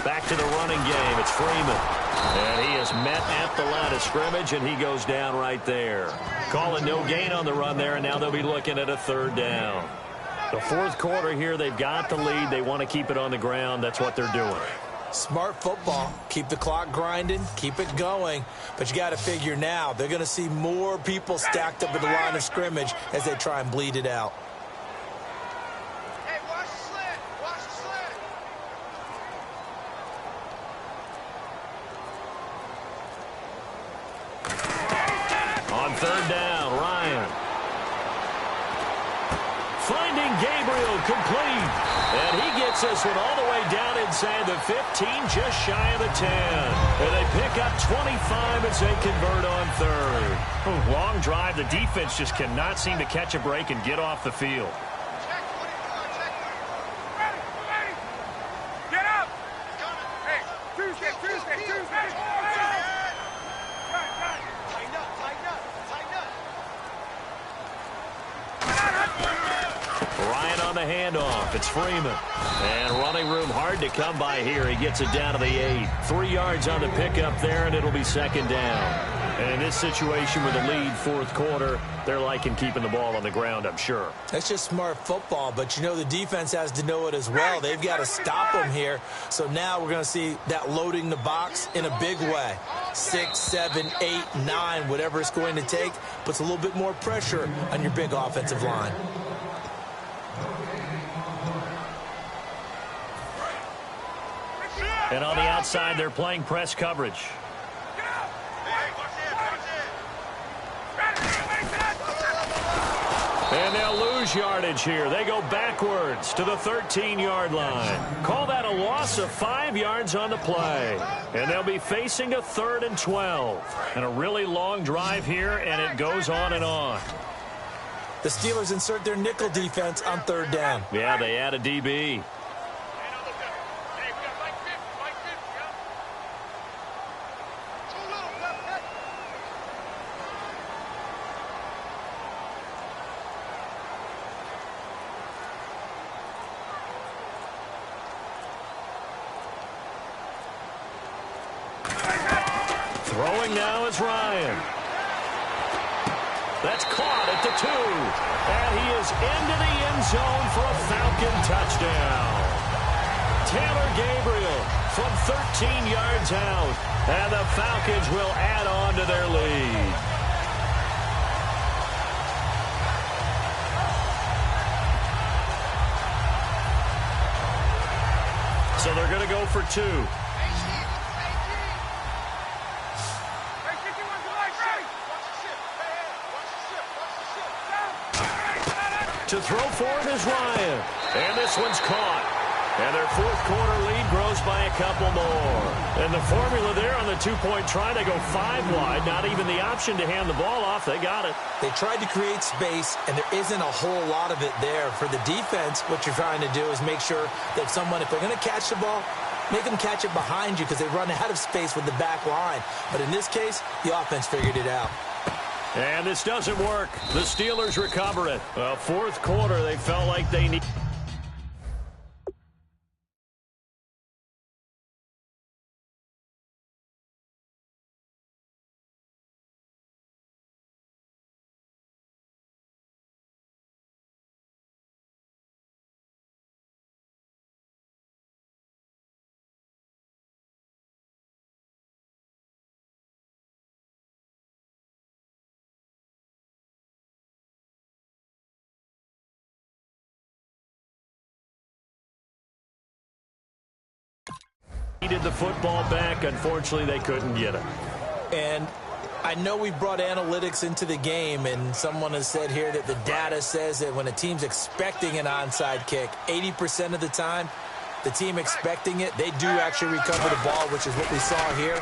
Back to the running game. It's Freeman. And he is met at the line of scrimmage, and he goes down right there. Calling no gain on the run there, and now they'll be looking at a third down. The fourth quarter here, they've got the lead. They want to keep it on the ground. That's what they're doing. Smart football. Keep the clock grinding. Keep it going. But you got to figure now, they're going to see more people stacked up at the line of scrimmage as they try and bleed it out. Hey, watch the slant. Watch the slant. On third down, Ryan. Finding Gabriel complete. And he gets this one all the way down inside the 15, just shy of the 10. And they pick up 25 as they convert on third. Oh, long drive. The defense just cannot seem to catch a break and get off the field. Check what he's doing. Check what he's doing. Ready. Get up. Hey, Tuesday. Right. Tighten up. Ryan on the handoff. It's Freeman. And running room hard to come by here. He gets it down to the 8. 3 yards on the pickup there, and it'll be second down. And in this situation with the lead fourth quarter, they're liking keeping the ball on the ground, I'm sure. That's just smart football, but you know the defense has to know it as well. They've got to stop them here. So now we're going to see that loading the box in a big way. 6, 7, 8, 9, whatever it's going to take, puts a little bit more pressure on your big offensive line. And on the outside, they're playing press coverage. And they'll lose yardage here. They go backwards to the 13-yard line. Call that a loss of 5 yards on the play. And they'll be facing a 3rd and 12. And a really long drive here, and it goes on and on. The Steelers insert their nickel defense on third down. Yeah, they add a DB. Throwing now is Ryan. That's caught at the 2. And he is into the end zone for a Falcon touchdown. Taylor Gabriel from 13 yards out. And the Falcons will add on to their lead. So they're going to go for 2. To throw for it is Ryan. And this one's caught. And their fourth quarter lead grows by a couple more. And the formula there on the two-point try, they go 5 wide. Not even the option to hand the ball off. They got it. They tried to create space, and there isn't a whole lot of it there. For the defense, what you're trying to do is make sure that someone, if they're going to catch the ball, make them catch it behind you because they run out of space with the back line. But in this case, the offense figured it out. And this doesn't work. The Steelers recover it. Well, fourth quarter, they felt like they need... Needed the football back. Unfortunately, they couldn't get it. And I know we brought analytics into the game, and someone has said here that the data says that when a team's expecting an onside kick, 80% of the time, the team expecting it, they do actually recover the ball, which is what we saw here.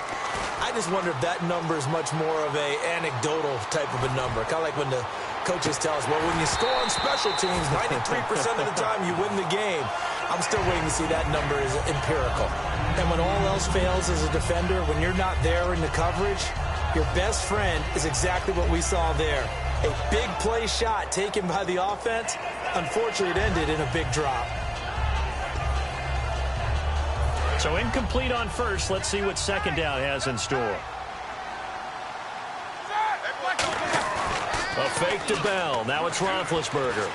I just wonder if that number is much more of a anecdotal type of a number. Kind of like when the coaches tell us, well, when you score on special teams, 93% of the time you win the game. I'm still waiting to see that number is empirical. And when all else fails as a defender, when you're not there in the coverage, your best friend is exactly what we saw there. A big play shot taken by the offense. Unfortunately, it ended in a big drop. So incomplete on first. Let's see what second down has in store. A fake to Bell. Now it's Roethlisberger.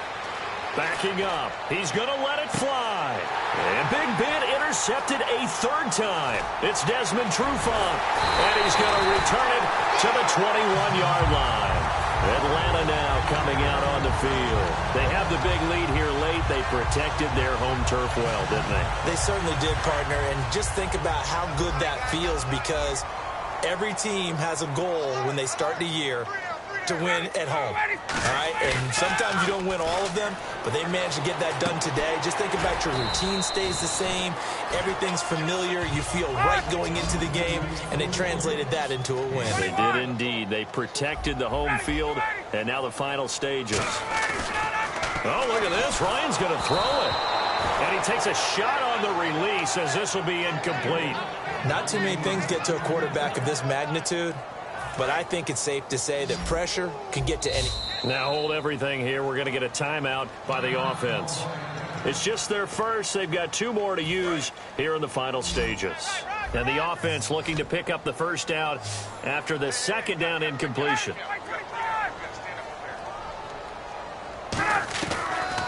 Backing up. He's going to let it fly. And Big Ben intercepted a third time. It's Desmond Trufant. And he's going to return it to the 21-yard line. Atlanta now coming out on the field. They have the big lead here late. They protected their home turf well, didn't they? They certainly did, partner. And just think about how good that feels, because every team has a goal when they start the year to win at home, all right? And sometimes you don't win all of them, but they managed to get that done today. Just think about your routine stays the same. Everything's familiar. You feel right going into the game, and they translated that into a win. They did indeed. They protected the home field, and now the final stages. Oh, look at this. Ryan's going to throw it. And he takes a shot on the release, as this will be incomplete. Not too many things get to a quarterback of this magnitude, but I think it's safe to say that pressure can get to any. Now hold everything here. We're going to get a timeout by the offense. It's just their first. They've got 2 more to use here in the final stages. And the offense looking to pick up the first down after the second down incompletion.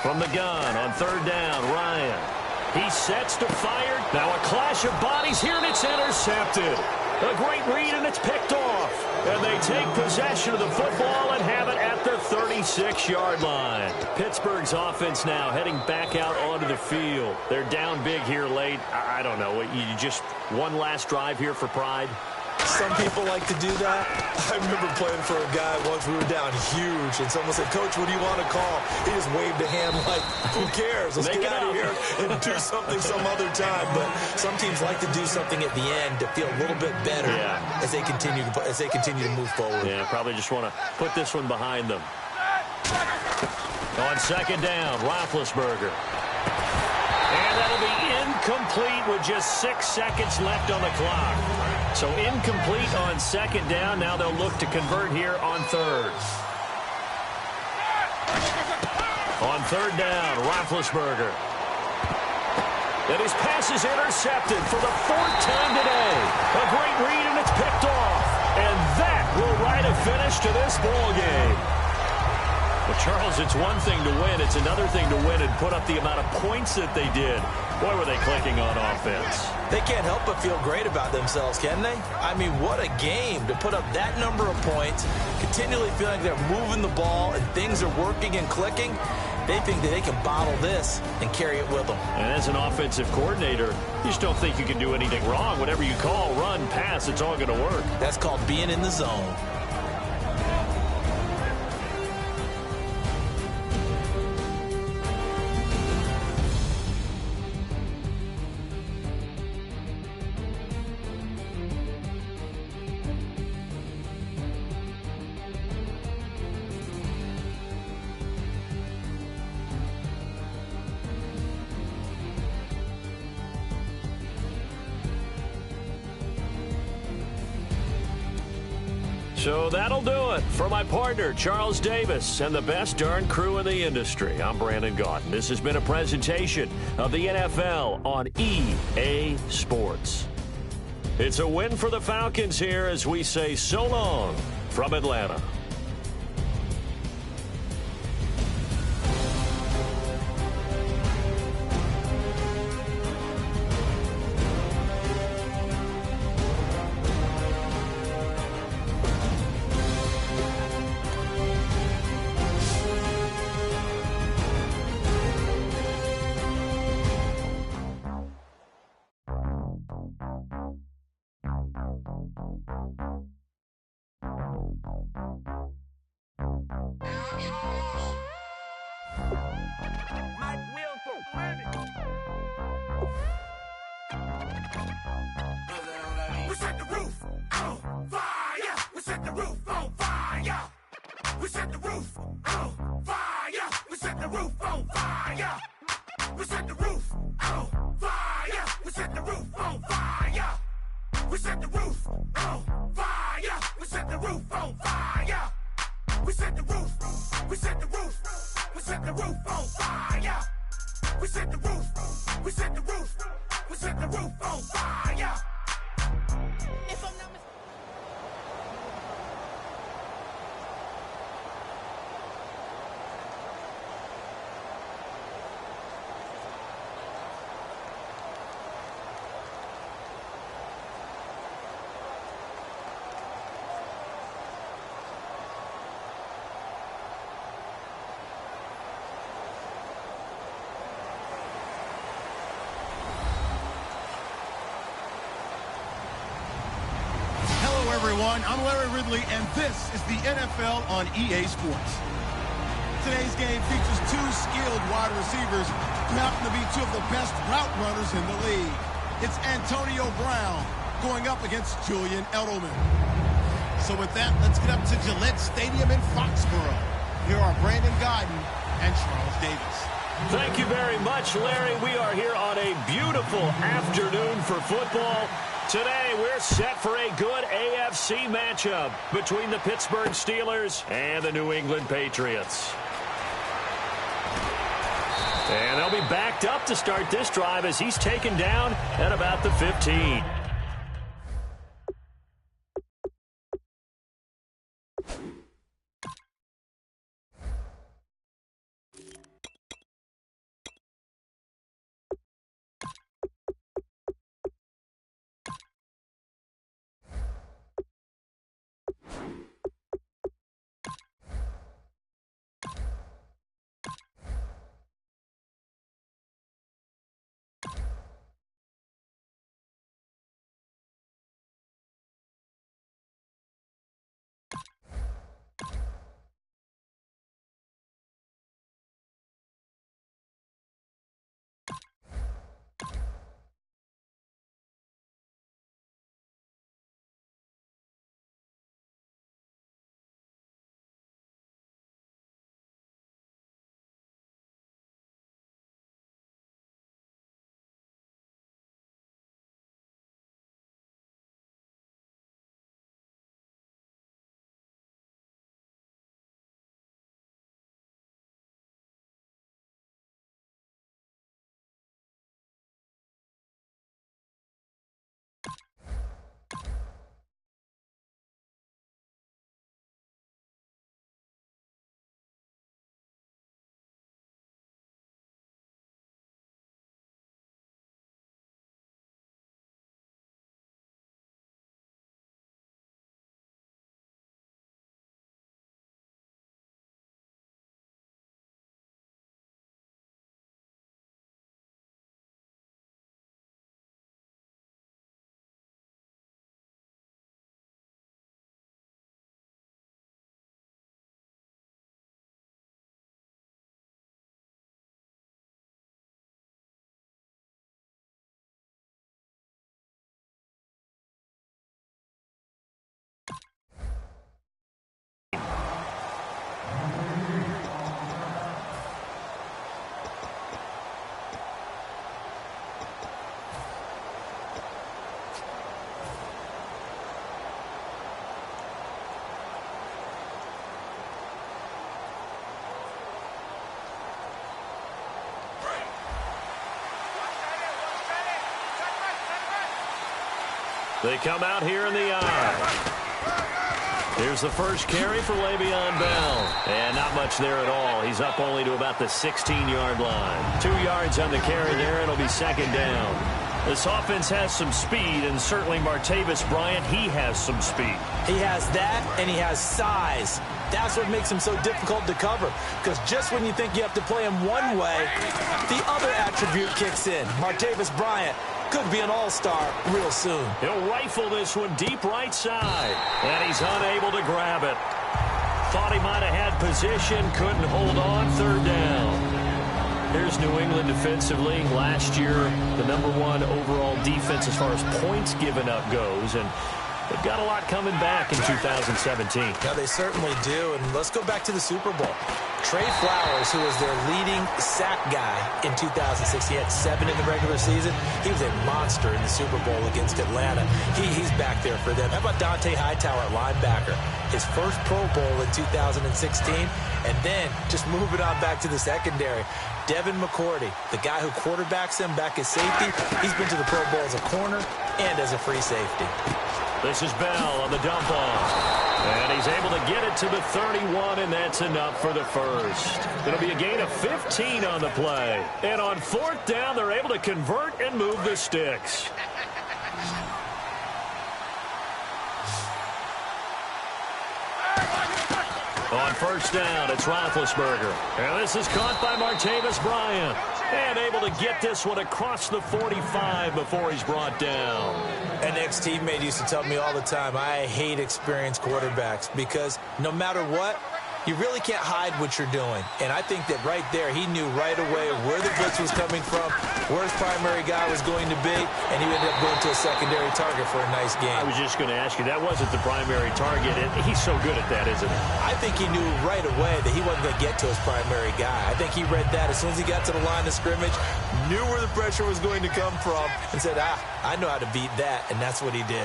From the gun on third down, Ryan. He sets to fire. Now a clash of bodies here, and it's intercepted. A great read, and it's picked off. And they take possession of the football and have it at the 36-yard line. Pittsburgh's offense now heading back out onto the field. They're down big here late. I don't know. You just one last drive here for pride? Some people like to do that. I remember playing for a guy once. We were down huge, and someone said, "Coach, what do you want to call?" He just waved a hand like, "Who cares? Let's get out of here and do something some other time." But some teams like to do something at the end to feel a little bit better as they continue to move forward. Yeah, probably just want to put this one behind them. On second down, Roethlisberger. And that'll be incomplete with just 6 seconds left on the clock. So incomplete on second down. Now they'll look to convert here on third. On third down, Roethlisberger. And his pass is intercepted for the 4th time today. A great read, and it's picked off. And that will write a finish to this ball game. Well, Charles, it's one thing to win. It's another thing to win and put up the amount of points that they did. Boy, were they clicking on offense. They can't help but feel great about themselves, can they? I mean, what a game to put up that number of points, continually feeling like they're moving the ball and things are working and clicking. They think that they can bottle this and carry it with them. And as an offensive coordinator, you just don't think you can do anything wrong. Whatever you call, run, pass, it's all going to work. That's called being in the zone. So that'll do it for my partner, Charles Davis, and the best darn crew in the industry. I'm Brandon Gaudin. This has been a presentation of the NFL on EA Sports. It's a win for the Falcons here as we say so long from Atlanta. We set the roof on fire. We set the roof on fire. We set the roof on fire. We set the roof on fire. We set the roof on fire. We set the roof on fire. We set the roof on fire. We set the roof on fire. We set the roof. We set the roof. We set the roof on fire. We set the roof. We set the roof. We set the roof on fire. If I'm not mistaken. Everyone, I'm Larry Ridley, and this is the NFL on EA Sports. Today's game features two skilled wide receivers who happen to be two of the best route runners in the league. It's Antonio Brown going up against Julian Edelman. So with that, let's get up to Gillette Stadium in Foxborough. Here are Brandon Godden and Charles Davis. Thank you very much, Larry. We are here on a beautiful afternoon for football. Today, we're set for a good AFC matchup between the Pittsburgh Steelers and the New England Patriots. And they'll be backed up to start this drive as he's taken down at about the 15. They come out here in the eye. Here's the first carry for Le'Veon Bell. And not much there at all. He's up only to about the 16-yard line. 2 yards on the carry there, and it'll be second down. This offense has some speed, and certainly Martavis Bryant, he has some speed. He has that, and he has size. That's what makes him so difficult to cover, because just when you think you have to play him one way, the other attribute kicks in. Martavis Bryant could be an all-star real soon. He'll rifle this one deep right side. And he's unable to grab it. Thought he might have had position, couldn't hold on, third down. Here's New England defensively. Last year, the #1 overall defense as far as points given up goes. And they've got a lot coming back in 2017. Yeah, they certainly do. And let's go back to the Super Bowl. Trey Flowers, who was their leading sack guy in 2006, he had 7 in the regular season. He was a monster in the Super Bowl against Atlanta. He's back there for them. How about Dante Hightower at linebacker? His first Pro Bowl in 2016. And then just moving on back to the secondary. Devin McCourty, the guy who quarterbacks him back as safety, he's been to the Pro Bowl as a corner and as a free safety. This is Bell on the dump off. And he's able to get it to the 31, and that's enough for the first. It'll be a gain of 15 on the play. And on 4th down, they're able to convert and move the sticks. On 1st down, it's Roethlisberger. And this is caught by Martavis Bryant. And able to get this one across the 45 before he's brought down. An ex-teammate used to tell me all the time, I hate experienced quarterbacks because no matter what, you really can't hide what you're doing. And I think that right there, he knew right away where the blitz was coming from, where his primary guy was going to be, and he ended up going to a secondary target for a nice game. I was just going to ask you, that wasn't the primary target. He's so good at that, isn't he? I think he knew right away that he wasn't going to get to his primary guy. I think he read that as soon as he got to the line of scrimmage, knew where the pressure was going to come from, and said, I know how to beat that, and that's what he did.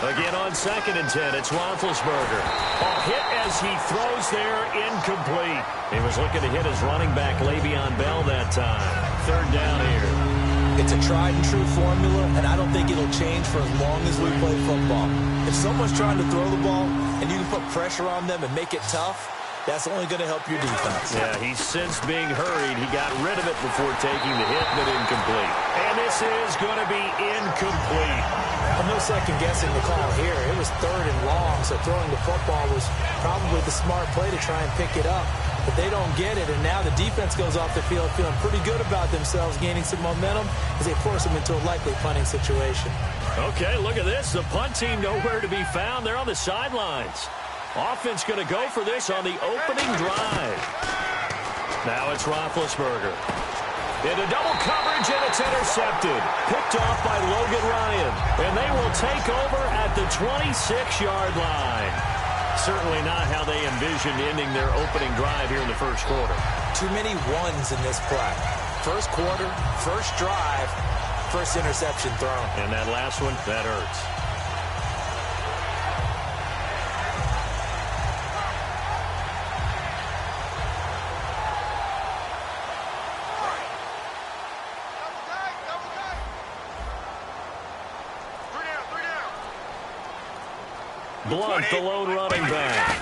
Again on 2nd and 10, it's Roethlisberger. A hit as he throws there, incomplete. He was looking to hit his running back, Le'Veon Bell, that time. 3rd down here. It's a tried-and-true formula, and I don't think it'll change for as long as we play football. If someone's trying to throw the ball, and you can put pressure on them and make it tough, that's only going to help your defense. Yeah, he's since being hurried. He got rid of it before taking the hit, but incomplete. And this is going to be incomplete. Well, no second-guessing the call here. It was 3rd and long, so throwing the football was probably the smart play to try and pick it up. But they don't get it, and now the defense goes off the field feeling pretty good about themselves, gaining some momentum as they force them into a likely punting situation. Okay, look at this. The punt team nowhere to be found. They're on the sidelines. Offense going to go for this on the opening drive. Now it's Roethlisberger. Into double coverage, and it's intercepted. Picked off by Logan Ryan. And they will take over at the 26-yard line. Certainly not how they envisioned ending their opening drive here in the first quarter. Too many ones in this play. First quarter, first drive, first interception thrown. And that last one, that hurts. Blunt, the lone running back.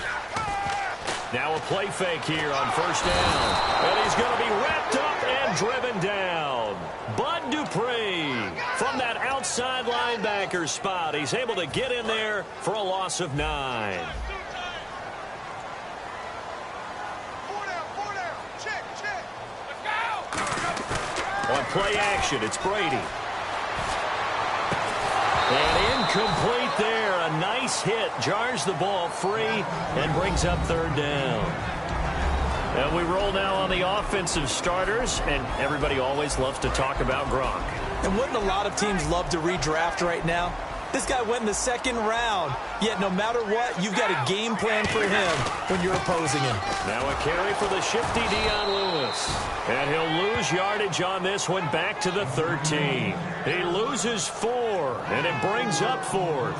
Now a play fake here on 1st down. And he's going to be wrapped up and driven down. Bud Dupree from that outside linebacker spot. He's able to get in there for a loss of 9. 4 down. Check. Let's go. On play action, it's Brady. And incomplete there. A nice hit. Jars the ball free and brings up 3rd down. And we roll now on the offensive starters. And everybody always loves to talk about Gronk. And wouldn't a lot of teams love to redraft right now? This guy went in the 2nd round. Yet no matter what, you've got a game plan for him when you're opposing him. Now a carry for the shifty Dion Lewis. And he'll lose yardage on this one back to the 13. He loses 4, and it brings up 4th.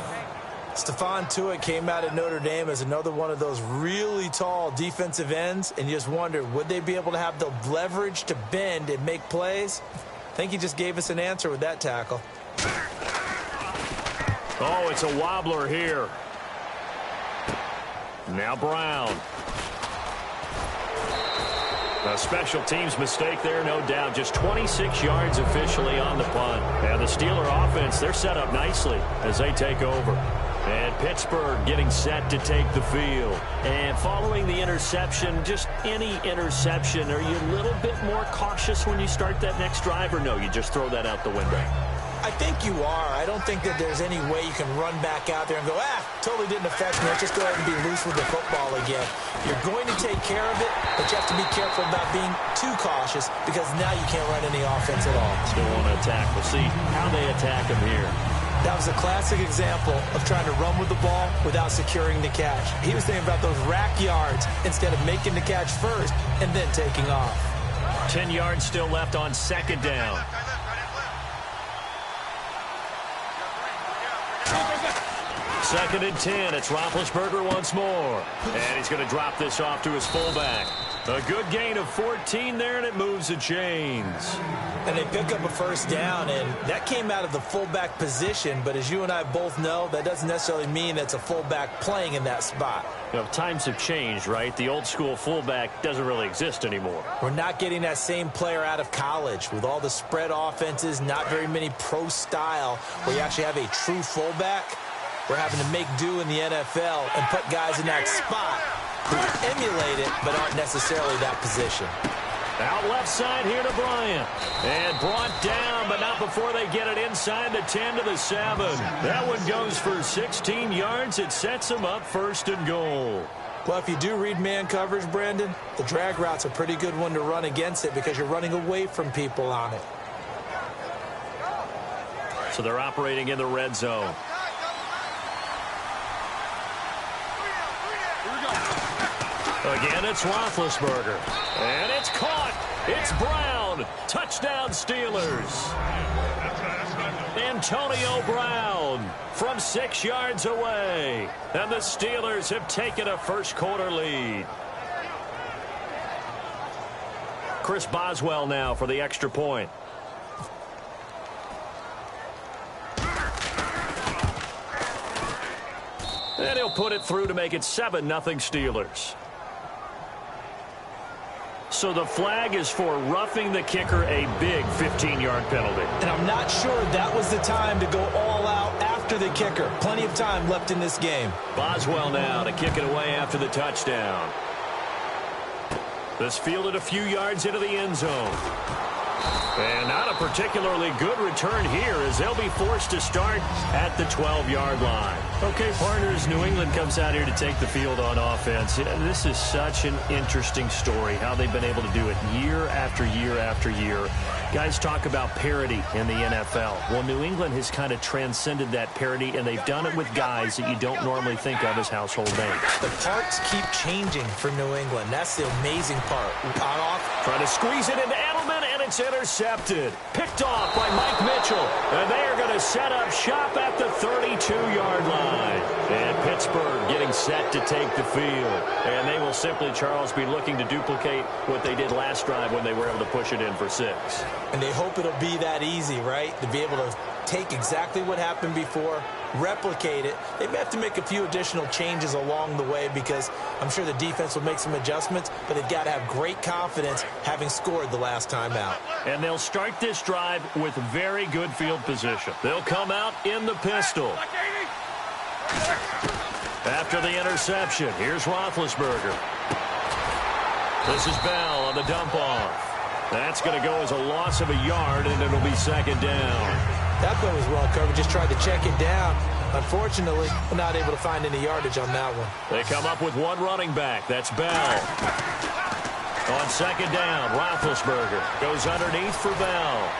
Stephon Tuitt came out at Notre Dame as another one of those really tall defensive ends, and you just wonder, would they be able to have the leverage to bend and make plays? I think he just gave us an answer with that tackle. Oh, it's a wobbler here. Now Brown. A special teams mistake there, no doubt. Just 26 yards officially on the punt. And the Steeler offense, they're set up nicely as they take over. And Pittsburgh getting set to take the field. And following the interception, just any interception, are you a little bit more cautious when you start that next drive, or no, you just throw that out the window? I think you are. I don't think that there's any way you can run back out there and go, totally didn't affect me. Let's just go ahead and be loose with the football again. You're going to take care of it, but you have to be careful about being too cautious because now you can't run any offense at all. Still want to attack. We'll see how they attack him here. That was a classic example of trying to run with the ball without securing the catch. He was thinking about those rack yards instead of making the catch first and then taking off. 10 yards still left on second down. Second and 10. It's Roethlisberger once more. And he's going to drop this off to his fullback. A good gain of 14 there, and it moves the chains. And they pick up a first down, and that came out of the fullback position. But as you and I both know, that doesn't necessarily mean it's a fullback playing in that spot. You know, times have changed, right? The old school fullback doesn't really exist anymore. We're not getting that same player out of college with all the spread offenses, not very many pro style where you actually have a true fullback. We're having to make do in the NFL and put guys in that spot who emulate it but aren't necessarily that position. Out left side here to Bryant. And brought down, but not before they get it inside the 10 to the 7. That one goes for 16 yards. It sets them up first and goal. Well, if you do read man coverage, Brandon, the drag route's a pretty good one to run against it because you're running away from people on it. So they're operating in the red zone. Again, it's Roethlisberger. And it's caught. It's Brown. Touchdown, Steelers. Antonio Brown from 6 yards away. And the Steelers have taken a first-quarter lead. Chris Boswell now for the extra point. And he'll put it through to make it 7-0 Steelers. So the flag is for roughing the kicker, a big 15-yard penalty. And I'm not sure that was the time to go all out after the kicker. Plenty of time left in this game. Boswell now to kick it away after the touchdown. This fielded a few yards into the end zone. And not a particularly good return here as they'll be forced to start at the 12-yard line. Okay, partners, New England comes out here to take the field on offense. This is such an interesting story, how they've been able to do it year after year after year. Guys talk about parity in the NFL. Well, New England has kind of transcended that parity, and they've done it with guys that you don't normally think of as household names. The parts keep changing for New England. That's the amazing part. On off. Trying to squeeze it into Edelman, and it's intercepted. Picked off by Mike Mitchell. And they are going to set up shop at the 32-yard line. And Pittsburgh getting set to take the field. And they will simply, Charles, be looking to duplicate what they did last drive when they were able to push it in for 6. And they hope it'll be that easy, right? To be able to take exactly what happened before, replicate it. They may have to make a few additional changes along the way because I'm sure the defense will make some adjustments, but they've got to have great confidence having scored the last time out. And they'll start this drive with very good field position. They'll come out in the pistol. After the interception, here's Roethlisberger. This is Bell on the dump-off. That's going to go as a loss of a yard, and it'll be second down. That play was well covered. Just tried to check it down. Unfortunately, we're not able to find any yardage on that one. They come up with one running back. That's Bell. On second down, Roethlisberger goes underneath for Bell.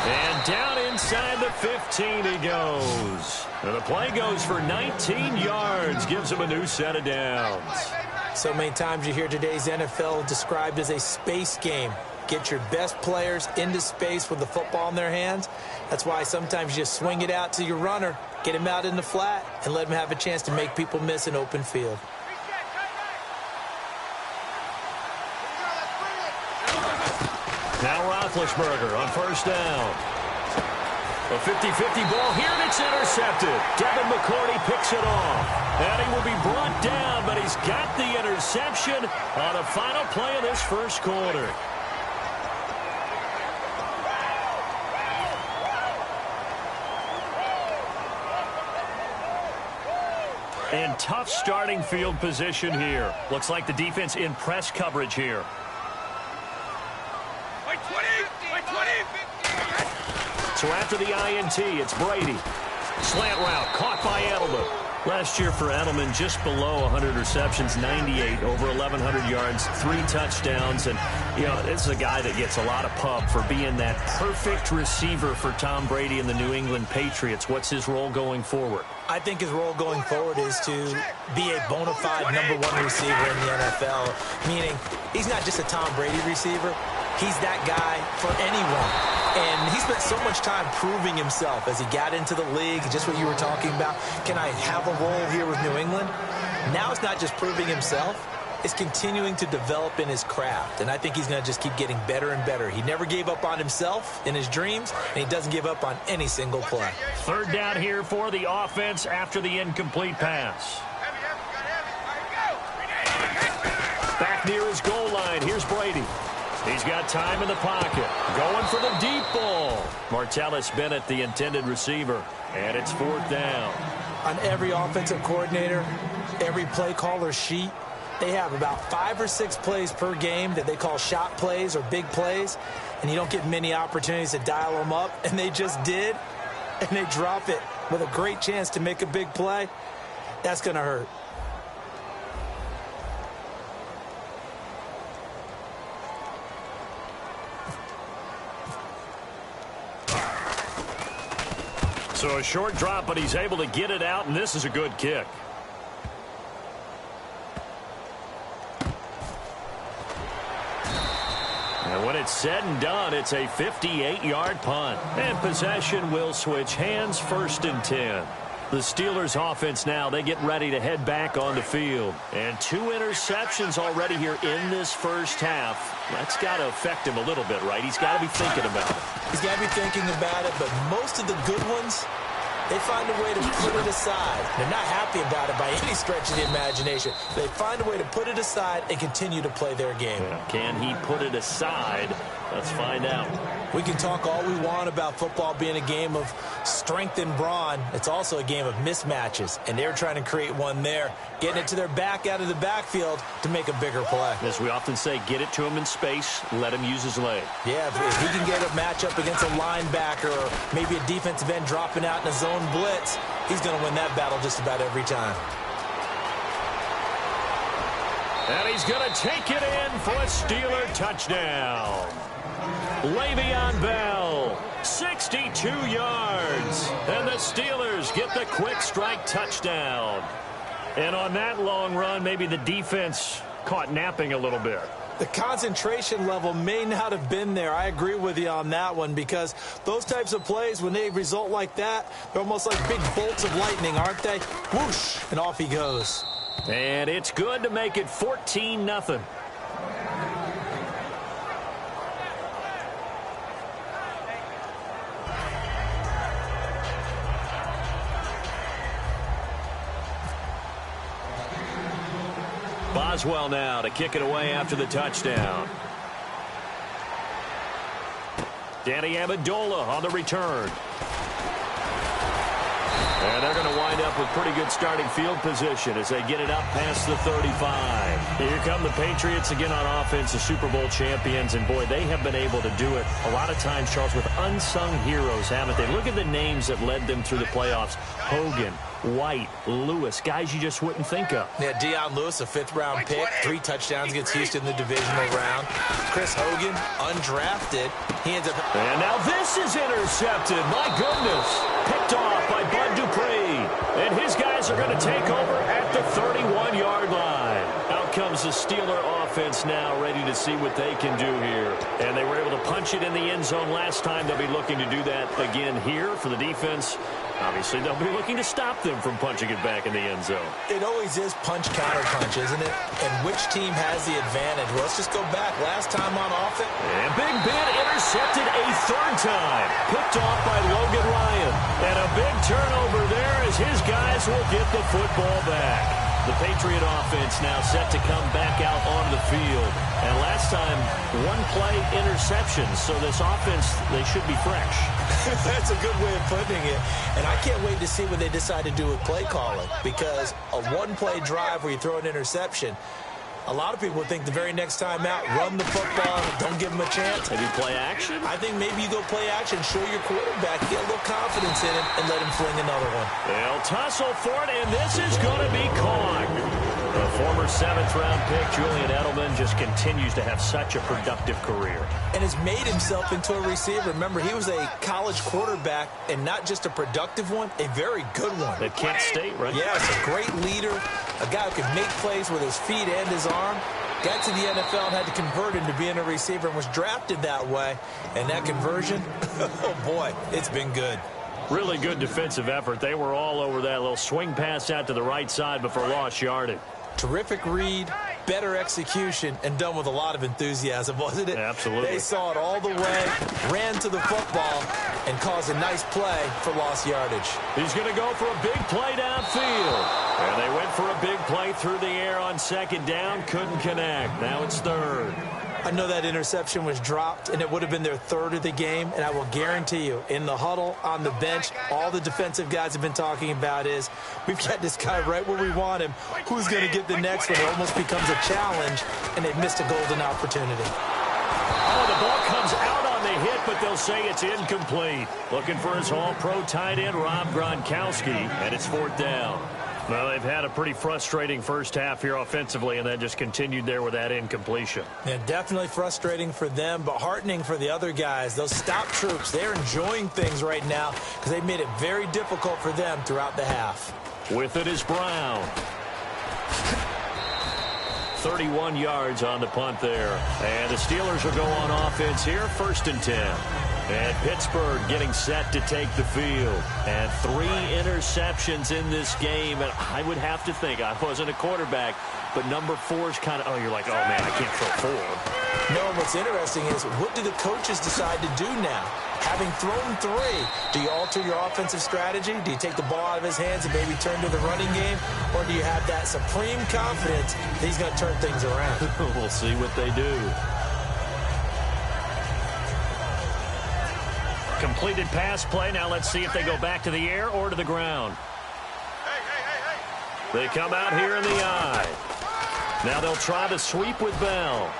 And down inside the 15 he goes. And the play goes for 19 yards. Gives him a new set of downs. So many times you hear today's NFL described as a space game. Get your best players into space with the football in their hands. That's why sometimes you just swing it out to your runner, get him out in the flat, and let him have a chance to make people miss an open field. Now Roethlisberger on first down. A 50-50 ball here, and it's intercepted. Devin McCourty picks it off. And he will be brought down, but he's got the interception on the final play of this first quarter. And tough starting field position here. Looks like the defense in press coverage here. So after the INT, it's Brady. Slant route, caught by Edelman. Last year for Edelman, just below 100 receptions, 98, over 1,100 yards, 3 touchdowns. And, you know, this is a guy that gets a lot of pub for being that perfect receiver for Tom Brady and the New England Patriots. What's his role going forward? I think his role going forward is to be a bona fide #1 receiver in the NFL, meaning he's not just a Tom Brady receiver. He's that guy for anyone. And he spent so much time proving himself as he got into the league, just what you were talking about. Can I have a role here with New England? Now it's not just proving himself. It's continuing to develop in his craft. And I think he's going to just keep getting better and better. He never gave up on himself in his dreams, and he doesn't give up on any single play. Third down here for the offense after the incomplete pass. Back near his goal line, here's Brady. He's got time in the pocket. Going for the deep ball. Martellus Bennett, the intended receiver. And it's 4th down. On every offensive coordinator, every play caller sheet, they have about 5 or 6 plays per game that they call shot plays or big plays. And you don't get many opportunities to dial them up. And they just did. And they drop it with a great chance to make a big play. That's going to hurt. So a short drop, but he's able to get it out, and this is a good kick. And when it's said and done, it's a 58-yard punt. And possession will switch hands, 1st and 10. The Steelers offense now, they get ready to head back on the field. And 2 interceptions already here in this first half. That's got to affect him a little bit, right? He's got to be thinking about it. He's got to be thinking about it, but most of the good ones, they find a way to put it aside. They're not happy about it by any stretch of the imagination. They find a way to put it aside and continue to play their game. Can he put it aside? Let's find out. We can talk all we want about football being a game of strength and brawn. It's also a game of mismatches, and they're trying to create one there, getting it to their back out of the backfield to make a bigger play. As we often say, get it to him in space, let him use his leg. Yeah, if he can get a matchup against a linebacker or maybe a defensive end dropping out in a zone blitz, he's going to win that battle just about every time. And he's going to take it in for a Steeler touchdown. Le'Veon Bell, 62 yards. And the Steelers get the quick strike touchdown. And on that long run, maybe the defense caught napping a little bit. The concentration level may not have been there. I agree with you on that one, because those types of plays, when they result like that, they're almost like big bolts of lightning, aren't they? Whoosh, and off he goes. And it's good to make it 14-0. Boswell now to kick it away after the touchdown. Danny Amendola on the return. And they're going to wind up with pretty good starting field position as they get it up past the 35. Here come the Patriots again on offense, the Super Bowl champions. And, boy, they have been able to do it a lot of times, Charles, with unsung heroes, haven't they? Look at the names that led them through the playoffs. Hogan, White, Lewis, guys you just wouldn't think of. Yeah, Deion Lewis, a 5th-round pick, 3 touchdowns against Houston in the divisional round. Chris Hogan, undrafted. He ends up... And now this is intercepted. My goodness. Picked off by Bud Dupree. And his guys are going to take over at the 31-yard line. Out comes the Steeler offense now, ready to see what they can do here. And they were able to punch it in the end zone last time. They'll be looking to do that again here for the defense. Obviously, they'll be looking to stop them from punching it back in the end zone. It always is punch-counter-punch, isn't it? And which team has the advantage? Well, let's just go back. Last time on offense. And Big Ben intercepted a 3rd time. Picked off by Logan Ryan. And a big turnover there as his guys will get the football back. The Patriot offense now set to come back out onto the field. And last time, one play interception. So this offense, they should be fresh. That's a good way of putting it. And I can't wait to see what they decide to do with play calling. Because a one-play drive where you throw an interception, a lot of people would think the very next time out, run the football, don't give them a chance. Maybe play action? I think maybe you go play action, show your quarterback, get a little confidence in him, and let him fling another one. They'll tussle for it, and this is going to be caught. The former 7th-round pick, Julian Edelman, just continues to have such a productive career. And has made himself into a receiver. Remember, he was a college quarterback, and not just a productive one, a very good one. At Kent State, right? Yes, a great leader, a guy who could make plays with his feet and his arm. Got to the NFL and had to convert into being a receiver and was drafted that way. And that conversion, oh boy, it's been good. Really good defensive effort. They were all over that little swing pass out to the right side before lost yardage. Terrific read, better execution, and done with a lot of enthusiasm, wasn't it? Absolutely. They saw it all the way, ran to the football, and caused a nice play for lost yardage. He's going to go for a big play downfield. And they went for a big play through the air on 2nd down. Couldn't connect. Now it's 3rd. I know that interception was dropped, and it would have been their 3rd of the game, and I will guarantee you, in the huddle, on the bench, all the defensive guys have been talking about is, we've got this guy right where we want him. Who's going to get the next one? It almost becomes a challenge, and they've missed a golden opportunity. Oh, the ball comes out on the hit, but they'll say it's incomplete. Looking for his all-pro tight end, Rob Gronkowski, and it's 4th down. Well, they've had a pretty frustrating first half here offensively, and then just continued there with that incompletion. Yeah, definitely frustrating for them, but heartening for the other guys. Those stop troops, they're enjoying things right now because they've made it very difficult for them throughout the half. With it is Brown. 31 yards on the punt there. And the Steelers will go on offense here, 1st and 10. And Pittsburgh getting set to take the field. And 3 interceptions in this game. And I would have to think, I wasn't a quarterback, but number 4 is kind of, oh, you're like, oh, man, I can't throw 4. No, what's interesting is, what do the coaches decide to do now? Having thrown 3, do you alter your offensive strategy? Do you take the ball out of his hands and maybe turn to the running game? Or do you have that supreme confidence that he's going to turn things around? We'll see what they do. Completed pass play. Now let's see if they go back to the air or to the ground. They come out here in the eye. Now they'll try to sweep with Bell.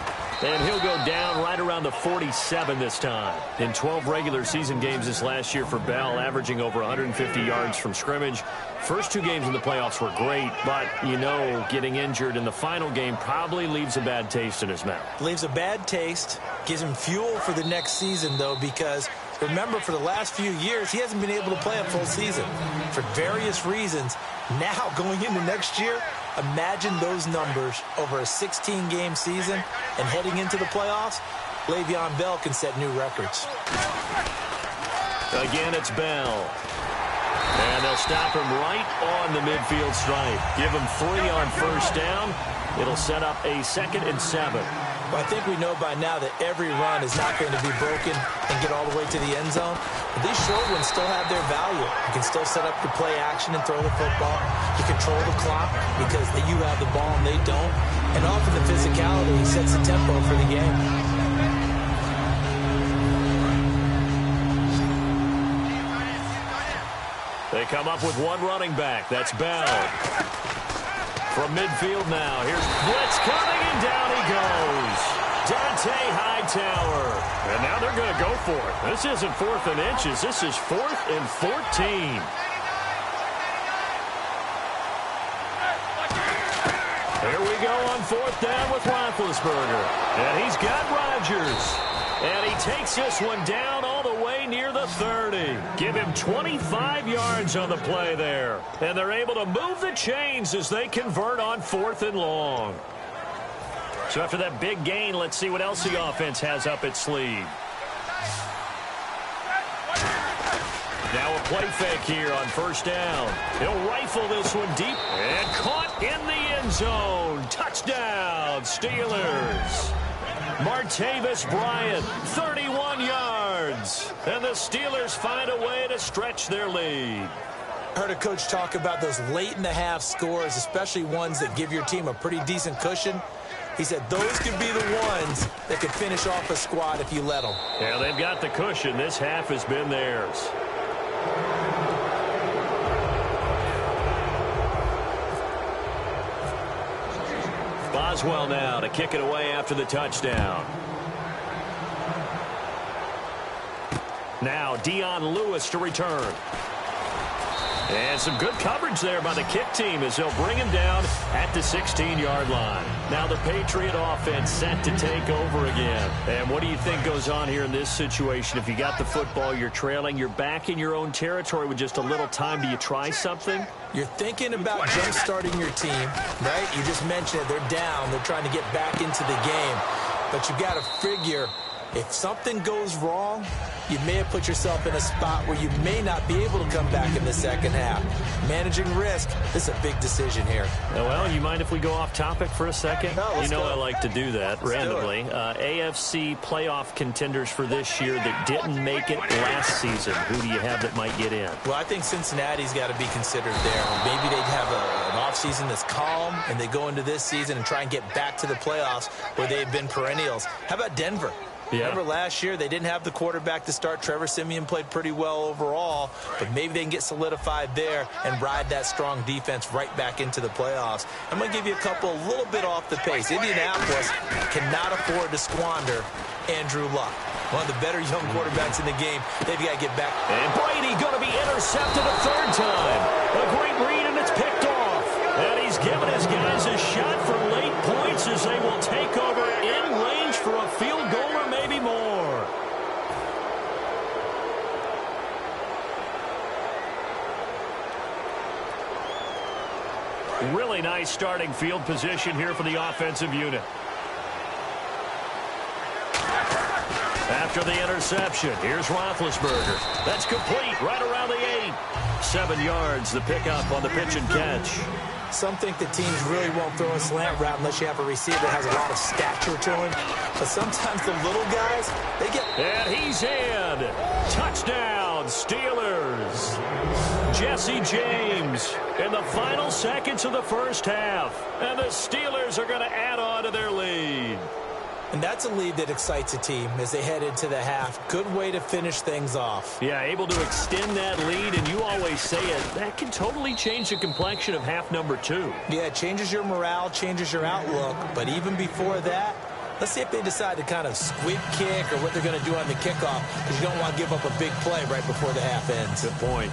And he'll go down right around the 47 this time. In 12 regular season games this last year for Bell, averaging over 150 yards from scrimmage. First 2 games in the playoffs were great, but, you know, getting injured in the final game probably leaves a bad taste in his mouth. Leaves a bad taste, gives him fuel for the next season, though, because remember, for the last few years, he hasn't been able to play a full season for various reasons. Now, going into next year, imagine those numbers over a 16-game season and heading into the playoffs. Le'Veon Bell can set new records. Again, it's Bell. And they'll stop him right on the midfield stripe. Give him 3 on 1st down. It'll set up a 2nd and 7. Well, I think we know by now that every run is not going to be broken and get all the way to the end zone. But these short ones still have their value. You can still set up your play action and throw the football. You control the clock because you have the ball and they don't. And often the physicality sets the tempo for the game. They come up with 1 running back. That's Bell. From midfield now, here's blitz coming, and down he goes. Dante Hightower. And now they're going to go for it. This isn't 4th and inches. This is 4th and 14. Here we go on 4th down with Roethlisberger. And he's got Rodgers. And he takes this one down all the way near the 30. Give him 25 yards on the play there. And they're able to move the chains as they convert on 4th and long. So after that big gain, let's see what else the offense has up its sleeve. Now a play fake here on 1st down. He'll rifle this one deep and caught in the end zone. Touchdown, Steelers. Martavis Bryant, 31 yards. And the Steelers find a way to stretch their lead. I heard a coach talk about those late-in-the-half scores, especially ones that give your team a pretty decent cushion. He said those could be the ones that could finish off a squad if you let them. Yeah, they've got the cushion. This half has been theirs. Boswell now to kick it away after the touchdown. Now Dion Lewis to return. And some good coverage there by the kick team as they'll bring him down at the 16-yard line. Now the Patriot offense set to take over again. And what do you think goes on here in this situation? If you got the football, you're trailing, you're back in your own territory with just a little time. Do you try something? You're thinking about jump-starting your team, right? You just mentioned it. They're down. They're trying to get back into the game. But you've got to figure if something goes wrong, you may have put yourself in a spot where you may not be able to come back in the second half. Managing risk, this is a big decision here. Well, you mind if we go off topic for a second? No, let's go. I like to do that randomly. AFC playoff contenders for this year that didn't make it last season. Who do you have that might get in? Well, I think Cincinnati's got to be considered there. Maybe they'd have an offseason that's calm, and they go into this season and try and get back to the playoffs where they've been perennials. How about Denver? Yeah. Remember last year, they didn't have the quarterback to start. Trevor Siemian played pretty well overall, but maybe they can get solidified there and ride that strong defense right back into the playoffs. I'm going to give you a little bit off the pace. Indianapolis cannot afford to squander Andrew Luck, one of the better young quarterbacks in the game. They've got to get back. And Brady going to be intercepted a third time. A great read, and it's picked off. And he's given his guys a shot for late points as they will take over in range for a field goal or maybe more. Really nice starting field position here for the offensive unit. After the interception, here's Roethlisberger. That's complete right around the 8. 7 yards, the pickup on the pitch and catch. Some think that teams really won't throw a slant route unless you have a receiver that has a lot of stature to him. But sometimes the little guys, they get... And he's in. Touchdown, Steelers. Jesse James in the final seconds of the first half. And the Steelers are going to add on to their lead. And that's a lead that excites a team as they head into the half. Good way to finish things off. Yeah, able to extend that lead, and you always say it, that can totally change the complexion of half number 2. Yeah, it changes your morale, changes your outlook. But even before that, let's see if they decide to kind of squib kick or what they're going to do on the kickoff, because you don't want to give up a big play right before the half ends. Good point.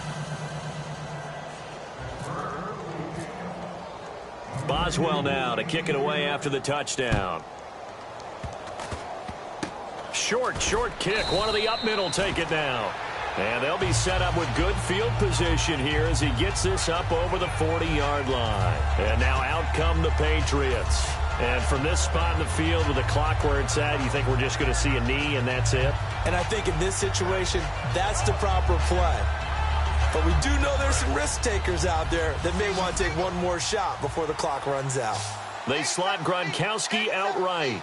Boswell now to kick it away after the touchdown. Short kick. One of the up mid will take it now. And they'll be set up with good field position here as he gets this up over the 40-yard line. And now out come the Patriots. And from this spot in the field with the clock where it's at, you think we're just going to see a knee and that's it? And I think in this situation, that's the proper play. But we do know there's some risk takers out there that may want to take one more shot before the clock runs out. They slot Gronkowski outright.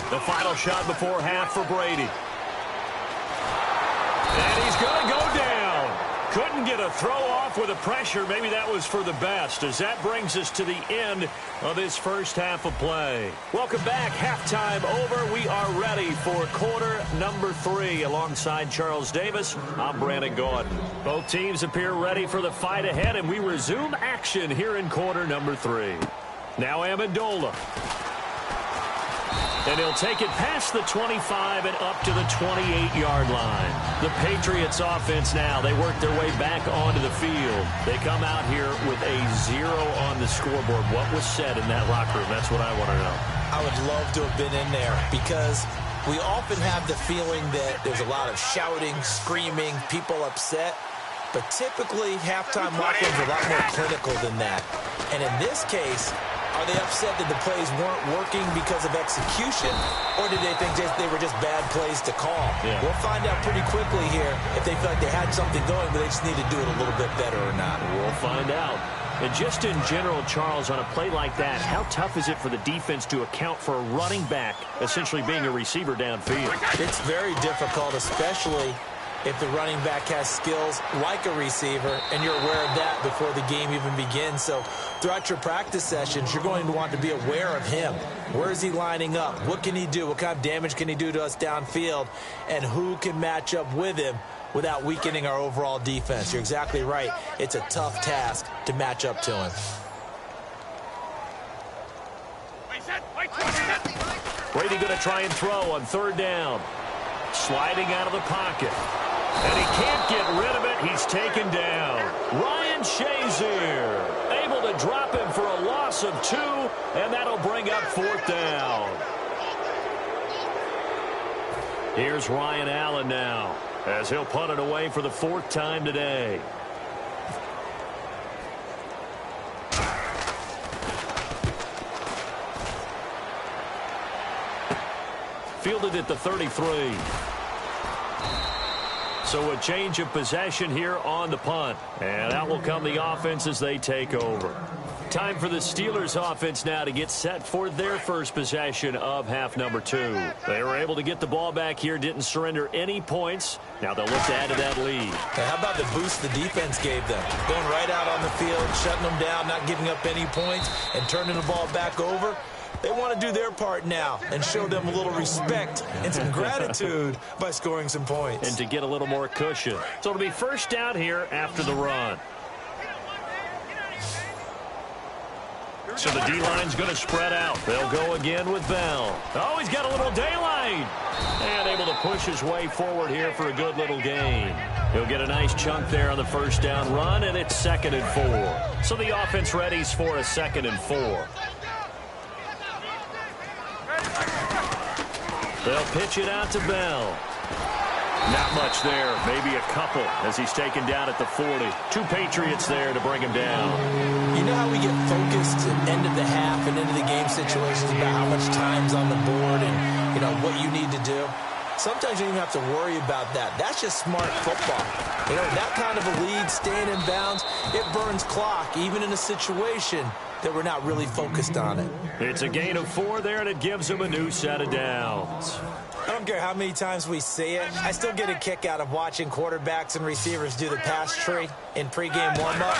The final shot before half for Brady. And he's going to go down. Couldn't get a throw off with the pressure. Maybe that was for the best, as that brings us to the end of this first half of play. Welcome back. Halftime over. We are ready for quarter number 3. Alongside Charles Davis, I'm Brandon Gaudin. Both teams appear ready for the fight ahead, and we resume action here in quarter number 3. Now Amendola. And he'll take it past the 25 and up to the 28-yard line. The Patriots offense now, they work their way back onto the field. They come out here with a 0 on the scoreboard. What was said in that locker room? That's what I want to know. I would love to have been in there because we often have the feeling that there's a lot of shouting, screaming, people upset. But typically, halftime locker rooms are a lot more clinical than that. And in this case, are they upset that the plays weren't working because of execution, or did they think they were just bad plays to call? Yeah. We'll find out pretty quickly here if they feel like they had something going, but they just need to do it a little bit better or not. We'll find out. And just in general, Charles, on a play like that, how tough is it for the defense to account for a running back essentially being a receiver downfield? It's very difficult, especially if the running back has skills like a receiver, and you're aware of that before the game even begins. So throughout your practice sessions, you're going to want to be aware of him. Where is he lining up? What can he do? What kind of damage can he do to us downfield? And who can match up with him without weakening our overall defense? You're exactly right. It's a tough task to match up to him. Brady going to try and throw on third down. Sliding out of the pocket. And he can't get rid of it. He's taken down. Ryan Shazier able to drop him for a loss of 2, and that'll bring up fourth down. Here's Ryan Allen now, as he'll punt it away for the 4th time today. Fielded at the 33. So a change of possession here on the punt. And out will come the offense as they take over. Time for the Steelers offense now to get set for their first possession of half number 2. They were able to get the ball back here, didn't surrender any points. Now they'll look to add to that lead. Hey, how about the boost the defense gave them? Going right out on the field, shutting them down, not giving up any points, and turning the ball back over. They want to do their part now and show them a little respect and some gratitude by scoring some points. And to get a little more cushion. So it'll be first down here after the run. So the D-line's going to spread out. They'll go again with Bell. Oh, he's got a little daylight. And able to push his way forward here for a good little gain. He'll get a nice chunk there on the first down run, and it's 2nd and 4. So the offense readies for a 2nd and 4. They'll pitch it out to Bell. Not much there, maybe a couple as he's taken down at the 40. 2 Patriots there to bring him down. You know how we get focused at end of the half and into the game situations about how much time's on the board and, you know, what you need to do? Sometimes you don't even have to worry about that. That's just smart football. You know, that kind of a lead, staying in bounds, it burns clock, even in a situation that we're not really focused on it. It's a gain of 4 there, and it gives them a new set of downs. I don't care how many times we see it. I still get a kick out of watching quarterbacks and receivers do the pass tree in pregame warm-up.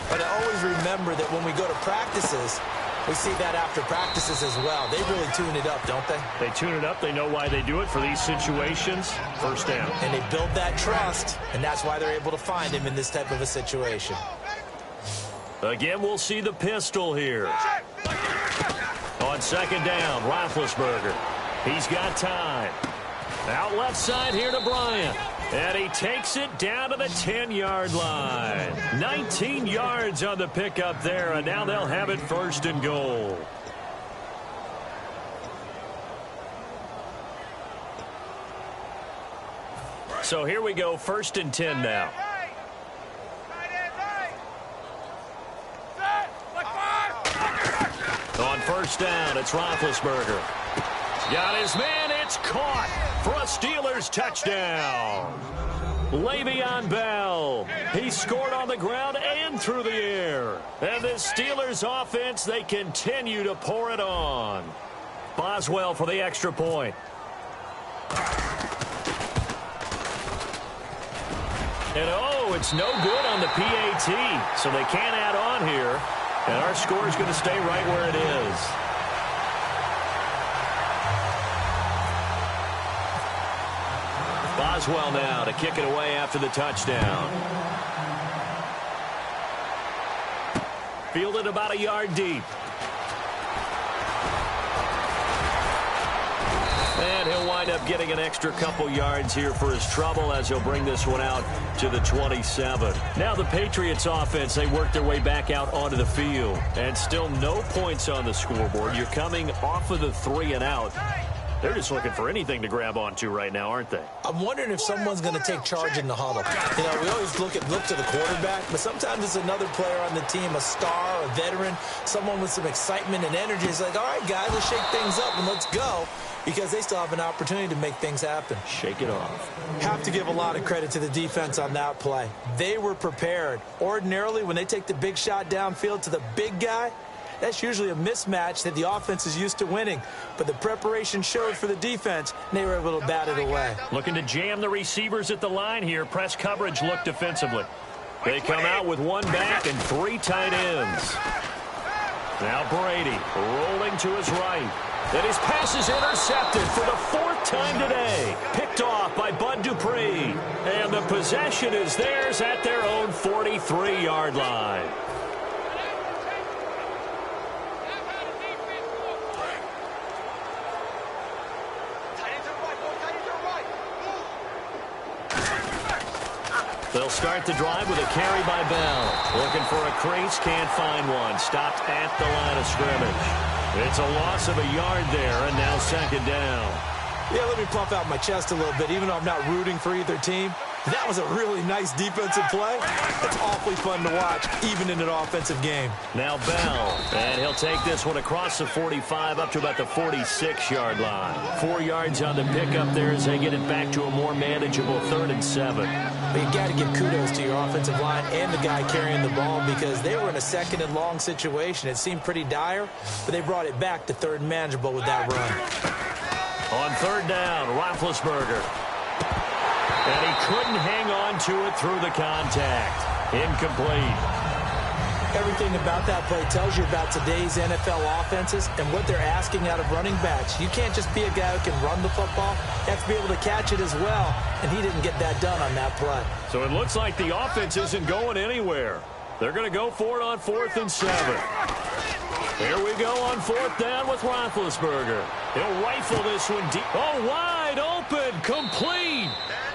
But I always remember that when we go to practices, we see that after practices as well. They really tune it up, don't they? They tune it up. They know why they do it for these situations. First down. And they build that trust, and that's why they're able to find him in this type of a situation. Again, we'll see the pistol here. On 2nd down, Roethlisberger. He's got time. Out left side here to Bryant. And he takes it down to the 10-yard line. 19 yards on the pickup there, and now they'll have it 1st and goal. So here we go, 1st and 10 now. On 1st down, it's Roethlisberger. Got his man, it's caught for a Steelers touchdown. Le'Veon Bell, he scored on the ground and through the air. And the Steelers offense, they continue to pour it on. Boswell for the extra point. And oh, it's no good on the PAT, so they can't add on here. And our score is going to stay right where it is. Boswell now to kick it away after the touchdown. Fielded about a yard deep. And he'll wind up getting an extra couple yards here for his trouble as he'll bring this one out to the 27. Now the Patriots offense, they work their way back out onto the field. And still no points on the scoreboard. You're coming off of the 3 and out. They're just looking for anything to grab onto right now, aren't they? I'm wondering if someone's going to take charge in the huddle. You know, we always look to the quarterback, but sometimes it's another player on the team, a star, a veteran, someone with some excitement and energy. It's like, all right, guys, let's shake things up and let's go, because they still have an opportunity to make things happen. Shake it off. Have to give a lot of credit to the defense on that play. They were prepared. Ordinarily, when they take the big shot downfield to the big guy, that's usually a mismatch that the offense is used to winning. But the preparation showed for the defense, and they were able to bat it away. Looking to jam the receivers at the line here. Press coverage look defensively. They come out with one back and 3 tight ends. Now Brady rolling to his right. And his pass is intercepted for the 4th time today. Picked off by Bud Dupree. And the possession is theirs at their own 43-yard line. They'll start the drive with a carry by Bell. Looking for a crease, can't find one. Stopped at the line of scrimmage. It's a loss of a yard there, and now 2nd down. Yeah, let me puff out my chest a little bit, even though I'm not rooting for either team. That was a really nice defensive play. It's awfully fun to watch, even in an offensive game. Now Bell, and he'll take this one across the 45 up to about the 46-yard line. 4 yards on the pickup there as they get it back to a more manageable 3rd and 7. But you got to give kudos to your offensive line and the guy carrying the ball because they were in a 2nd and long situation. It seemed pretty dire, but they brought it back to 3rd and manageable with that run. On 3rd down, Roethlisberger. And he couldn't hang on to it through the contact. Incomplete. Everything about that play tells you about today's NFL offenses and what they're asking out of running backs. You can't just be a guy who can run the football. You have to be able to catch it as well, and he didn't get that done on that play. So it looks like the offense isn't going anywhere. They're going to go for it on 4th and 7. Here we go on 4th down with Roethlisberger. He'll rifle this one deep. Oh, wide open, complete.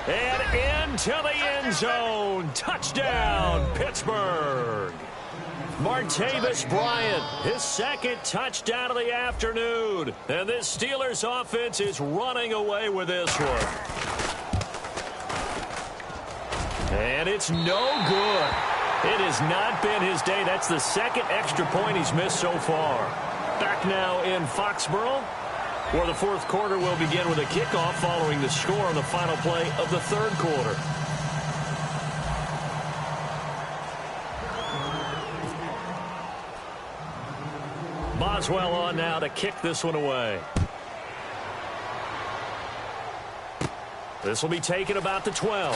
And into the end zone. Touchdown, Pittsburgh. Martavis Bryant, his 2nd touchdown of the afternoon. And this Steelers offense is running away with this one. And it's no good. It has not been his day. That's the 2nd extra point he's missed so far. Back now in Foxborough, where the 4th quarter will begin with a kickoff following the score on the final play of the 3rd quarter. Boswell on now to kick this one away. This will be taken about the 12.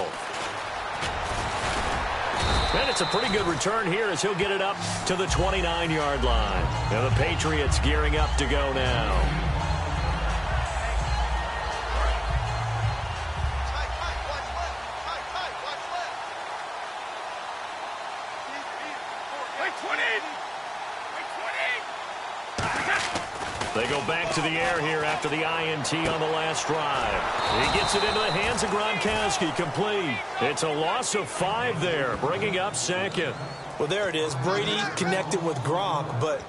And it's a pretty good return here as he'll get it up to the 29-yard line. And the Patriots gearing up to go now. They go back to the air here after the INT on the last drive. He gets it into the hands of Gronkowski, complete. It's a loss of 5 there, bringing up 2nd. Well, there it is. Brady connected with Gronk, but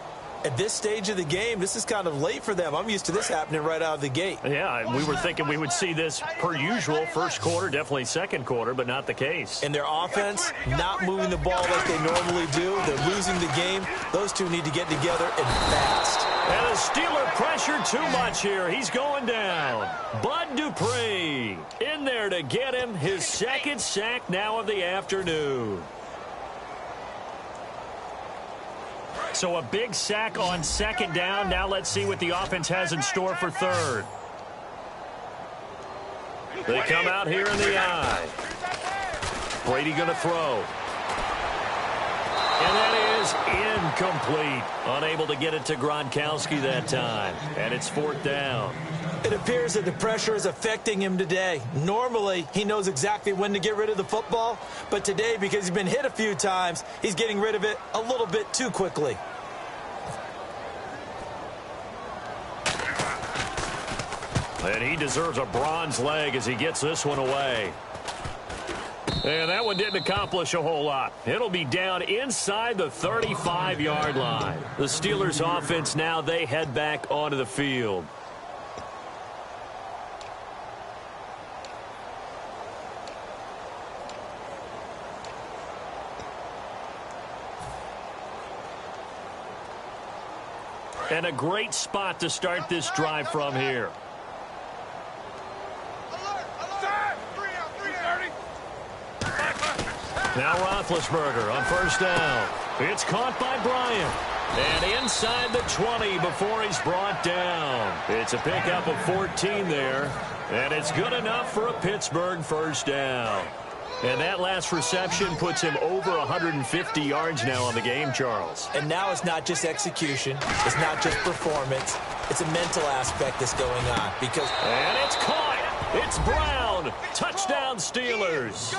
at this stage of the game, this is kind of late for them. I'm used to this happening right out of the gate. Yeah, we were thinking we would see this per usual. 1st quarter, definitely 2nd quarter, but not the case. And their offense not moving the ball like they normally do. They're losing the game. Those two need to get together and fast. And the Steeler pressure too much here. He's going down. Bud Dupree in there to get him. His 2nd sack now of the afternoon. So a big sack on 2nd down. Now let's see what the offense has in store for 3rd. They come out here in the eye. Brady going to throw. And that is incomplete. Unable to get it to Gronkowski that time. And it's 4th down. It appears that the pressure is affecting him today. Normally, he knows exactly when to get rid of the football. But today, because he's been hit a few times, he's getting rid of it a little bit too quickly. And he deserves a bronze leg as he gets this one away. And that one didn't accomplish a whole lot. It'll be down inside the 35-yard line. The Steelers offense now, they head back onto the field. And a great spot to start this drive from here. Now Roethlisberger on 1st down. It's caught by Bryant. And inside the 20 before he's brought down. It's a pickup of 14 there. And it's good enough for a Pittsburgh first down. And that last reception puts him over 150 yards now on the game, Charles. And now it's not just execution. It's not just performance. It's a mental aspect that's going on. And it's caught. It's Brown. Touchdown, Steelers.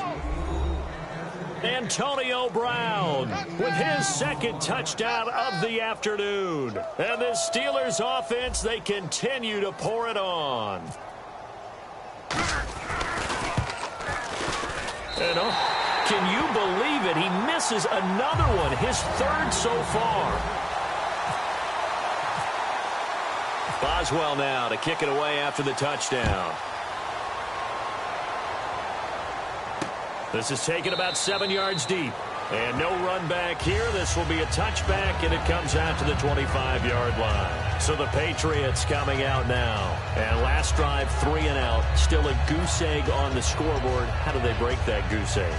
Antonio Brown with his second touchdown of the afternoon. And the Steelers offense, they continue to pour it on. And can you believe it? He misses another one, his third so far. Boswell now to kick it away after the touchdown. This is taken about 7 yards deep. And no run back here. This will be a touchback, and it comes out to the 25-yard line. So the Patriots coming out now. And last drive, 3 and out. Still a goose egg on the scoreboard. How do they break that goose egg?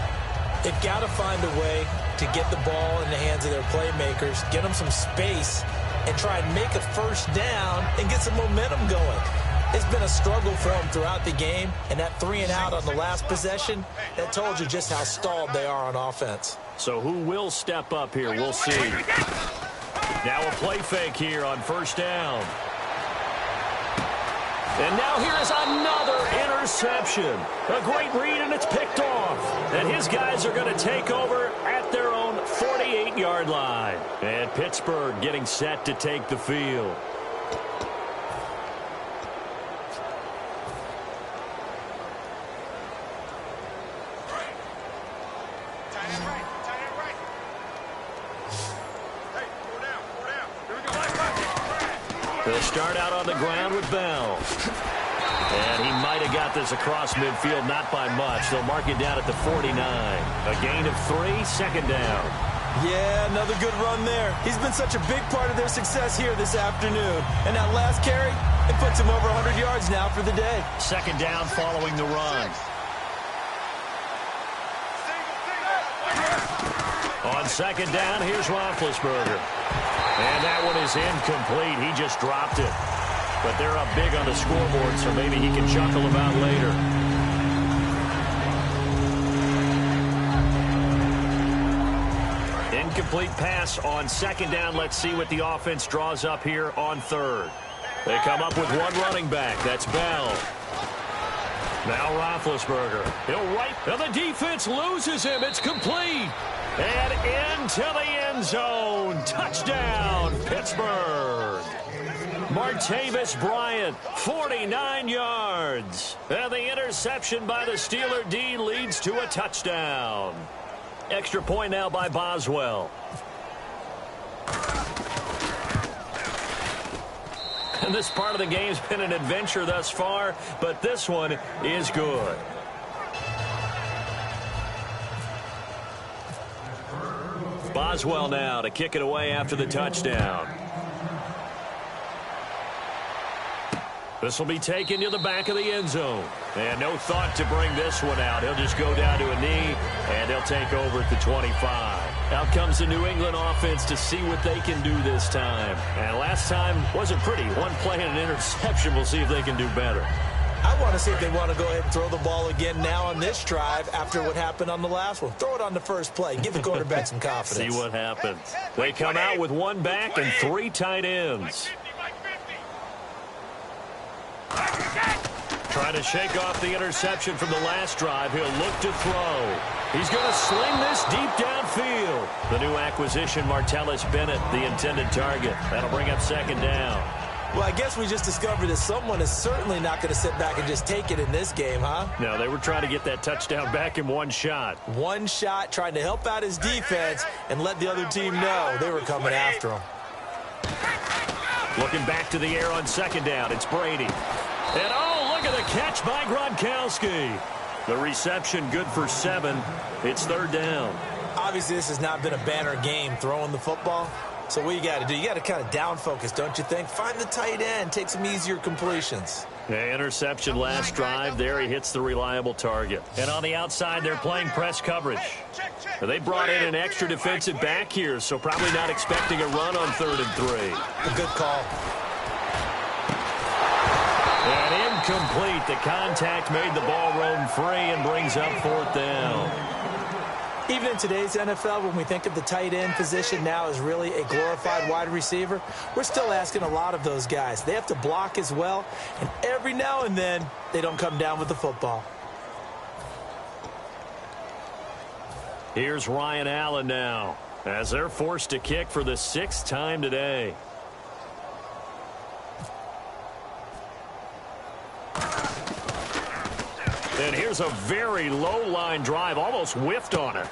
They've got to find a way to get the ball in the hands of their playmakers, get them some space, and try and make a first down and get some momentum going. It's been a struggle for them throughout the game, and that 3 and out on the last possession, that told you just how stalled they are on offense. So who will step up here? We'll see. Now a play fake here on first down. And now here's another interception. A great read, and it's picked off. And his guys are going to take over at their own 48-yard line. And Pittsburgh getting set to take the field. They'll start out on the ground with Bell. And he might have got this across midfield, not by much. They'll mark it down at the 49. A gain of 3, second down. Yeah, another good run there. He's been such a big part of their success here this afternoon. And that last carry, it puts him over 100 yards now for the day. Second down following the run. On second down, here's Roethlisberger. And that one is incomplete. He just dropped it. But they're up big on the scoreboard, so maybe he can chuckle about later. Incomplete pass on second down. Let's see what the offense draws up here on third. They come up with one running back. That's Bell. Now Roethlisberger. He'll right. And the defense loses him. It's complete. And into the end zone. Touchdown, Pittsburgh. Martavis Bryant, 49 yards. And the interception by the Steeler D leads to a touchdown. Extra point now by Boswell. And this part of the game's been an adventure thus far, but this one is good. Boswell now to kick it away after the touchdown. This will be taken to the back of the end zone. And no thought to bring this one out. He'll just go down to a knee, and they'll take over at the 25. Out comes the New England offense to see what they can do this time. And last time wasn't pretty. One play and an interception. We'll see if they can do better. I want to see if they want to go ahead and throw the ball again now on this drive after what happened on the last one. Throw it on the first play. Give the quarterback some confidence. See what happens. They come out with one back and 3 tight ends. Trying to shake off the interception from the last drive. He'll look to throw. He's going to sling this deep downfield. The new acquisition, Martellus Bennett, the intended target. That'll bring up second down. Well, I guess we just discovered that someone is certainly not going to sit back and just take it in this game, huh? No, they were trying to get that touchdown back in one shot. One shot, trying to help out his defense and let the other team know they were coming after him. Looking back to the air on second down, it's Brady. And oh, look at the catch by Gronkowski. The reception good for 7. It's third down. Obviously, this has not been a banner game throwing the football. So what you got to do, you got to kind of down focus, don't you think? Find the tight end, take some easier completions. The interception last drive. There he hits the reliable target. And on the outside, they're playing press coverage. They brought in an extra defensive back here, so probably not expecting a run on 3rd and 3. A good call. And incomplete. The contact made the ball roam free and brings up 4th down. Even in today's NFL, when we think of the tight end position now as really a glorified wide receiver, we're still asking a lot of those guys. They have to block as well, and every now and then, they don't come down with the football. Here's Ryan Allen now, as they're forced to kick for the 6th time today. And here's a very low line drive, almost whiffed on it.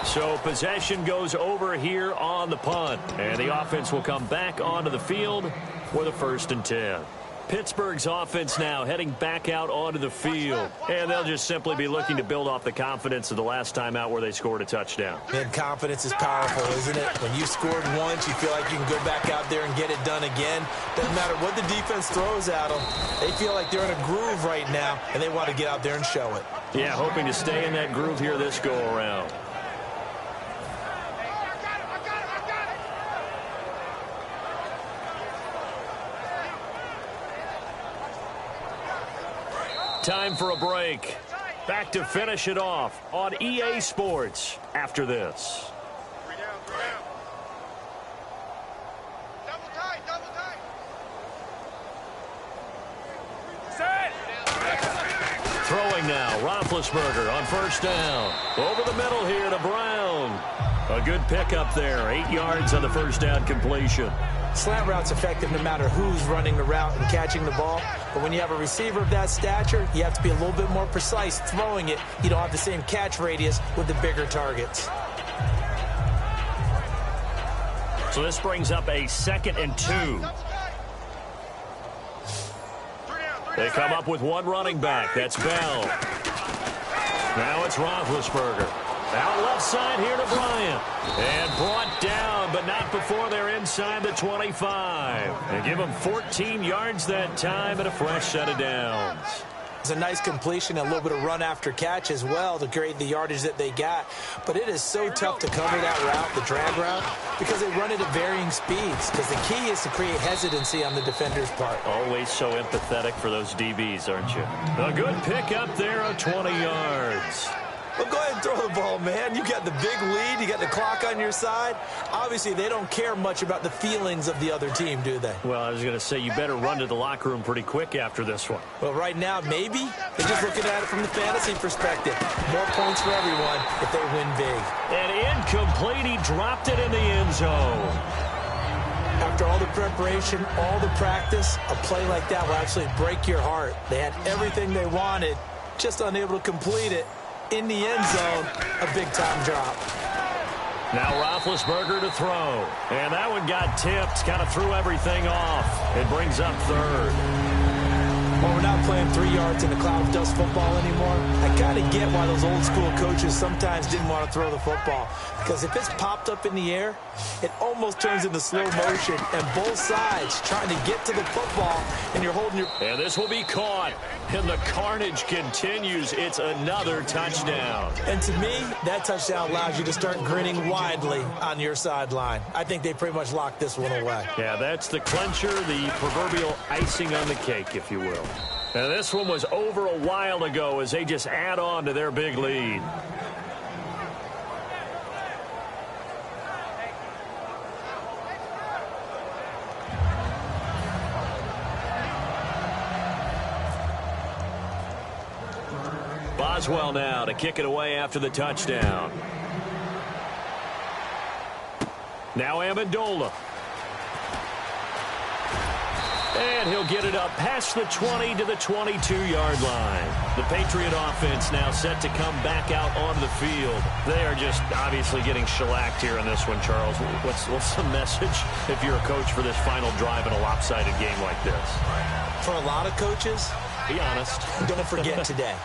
So possession goes over here on the punt. And the offense will come back onto the field with a 1st and 10. Pittsburgh's offense now heading back out onto the field. And they'll just simply be looking to build off the confidence of the last time out where they scored a touchdown. Man, confidence is powerful, isn't it? When you scored once, you feel like you can go back out there and get it done again. Doesn't matter what the defense throws at them. They feel like they're in a groove right now, and they want to get out there and show it. Yeah, hoping to stay in that groove here this go-around. Time for a break. Back to finish it off on EA Sports after this. 3 down, 3 down. Double tight, double tight. Set. Throwing now, Roethlisberger on 1st down. Over the middle here to Brown. A good pickup there, 8 yards on the 1st down completion. Slant route's effective no matter who's running the route and catching the ball. But when you have a receiver of that stature, you have to be a little bit more precise throwing it. You don't have the same catch radius with the bigger targets. So this brings up a 2nd and 2. They come up with one running back. That's Bell. Now it's Roethlisberger. Out left side here to Bryant. And brought down, but not before they're inside the 25. They give him 14 yards that time and a fresh set of downs. It's a nice completion, a little bit of run after catch as well to create the yardage that they got. But it is so tough to cover that route, the drag route, because they run it at varying speeds. Because the key is to create hesitancy on the defender's part. Always so empathetic for those DBs, aren't you? A good pickup there of 20 yards. Well, go ahead and throw the ball, man. You got the big lead. You got the clock on your side. Obviously, they don't care much about the feelings of the other team, do they? Well, I was going to say, you better run to the locker room pretty quick after this one. Well, right now, maybe. They're just looking at it from the fantasy perspective. More points for everyone if they win big. And incomplete. He dropped it in the end zone. After all the preparation, all the practice, a play like that will actually break your heart. They had everything they wanted, just unable to complete it. In the end zone, a big-time drop. Now Roethlisberger to throw. And that one got tipped, kind of threw everything off. It brings up 3rd. Well, we're not playing 3 yards in a cloud of dust football anymore. I kind of get why those old-school coaches sometimes didn't want to throw the football. Because if it's popped up in the air, it almost turns into slow motion. And both sides trying to get to the football, and you're holding your... And this will be caught. And the carnage continues. It's another touchdown. And to me, that touchdown allows you to start grinning widely on your sideline. I think they pretty much locked this one away. Yeah, that's the clincher, the proverbial icing on the cake, if you will. And this one was over a while ago as they just add on to their big lead. Boswell now to kick it away after the touchdown. Now Amendola. And he'll get it up past the 20 to the 22-yard line. The Patriot offense now set to come back out onto the field. They are just obviously getting shellacked here in this one, Charles. What's the message if you're a coach for this final drive in a lopsided game like this? For a lot of coaches, be honest. don't forget today.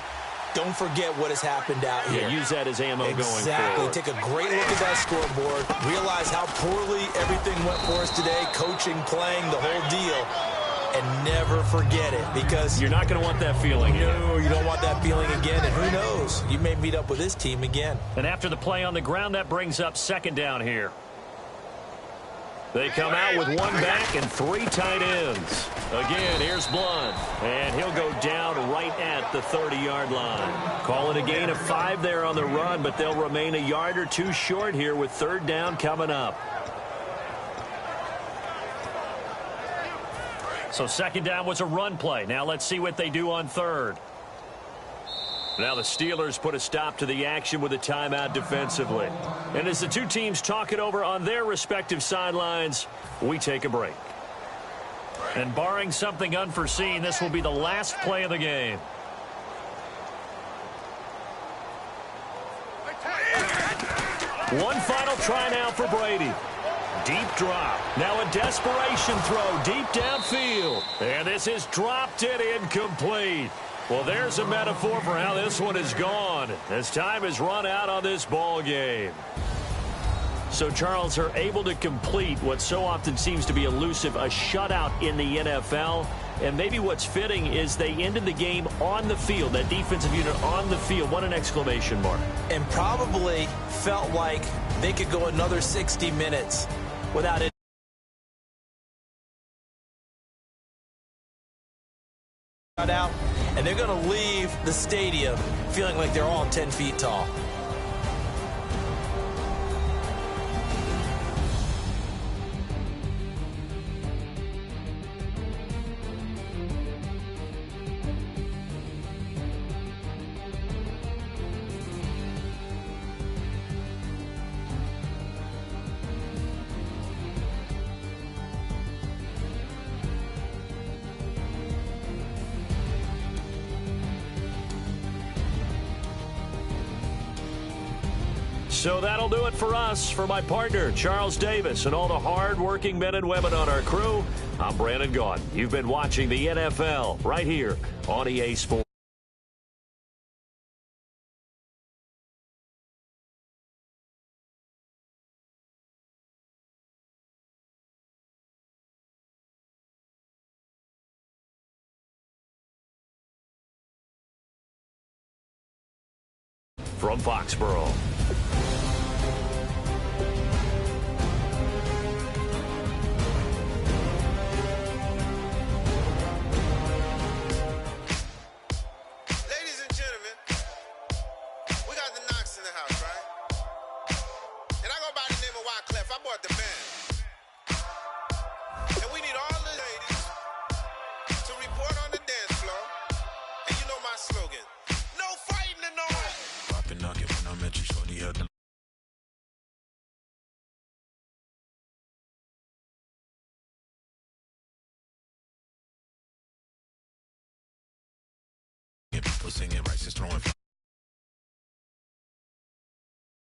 Don't forget what has happened out here. Yeah, use that as ammo going forward. Exactly. Take a great look at that scoreboard. Realize how poorly everything went for us today. Coaching, playing, the whole deal. And never forget it, because you're not going to want that feeling again. No, you don't want that feeling again. And who knows? You may meet up with this team again. And after the play on the ground, that brings up second down here. They come out with one back and three tight ends. Again, here's Blunt. And he'll go down right at the 30-yard line. Call it a gain of 5 there on the run, but they'll remain a yard or two short here with third down coming up. So second down was a run play. Now let's see what they do on third. Now the Steelers put a stop to the action with a timeout defensively. And as the two teams talk it over on their respective sidelines, we take a break. And barring something unforeseen, this will be the last play of the game. One final try now for Brady. Deep drop. Now a desperation throw deep downfield. And this is dropped and incomplete. Well, there's a metaphor for how this one is gone as time has run out on this ball game. So, Charles, are able to complete what so often seems to be elusive, a shutout in the NFL. And maybe what's fitting is they ended the game on the field, that defensive unit on the field. What an exclamation mark. And probably felt like they could go another 60 minutes without it. Out, and they're going to leave the stadium feeling like they're all 10 feet tall. So that'll do it for us. For my partner, Charles Davis, and all the hard-working men and women on our crew, I'm Brandon Gaudin. You've been watching the NFL right here on EA Sports. From Foxborough. Singing right, just throwing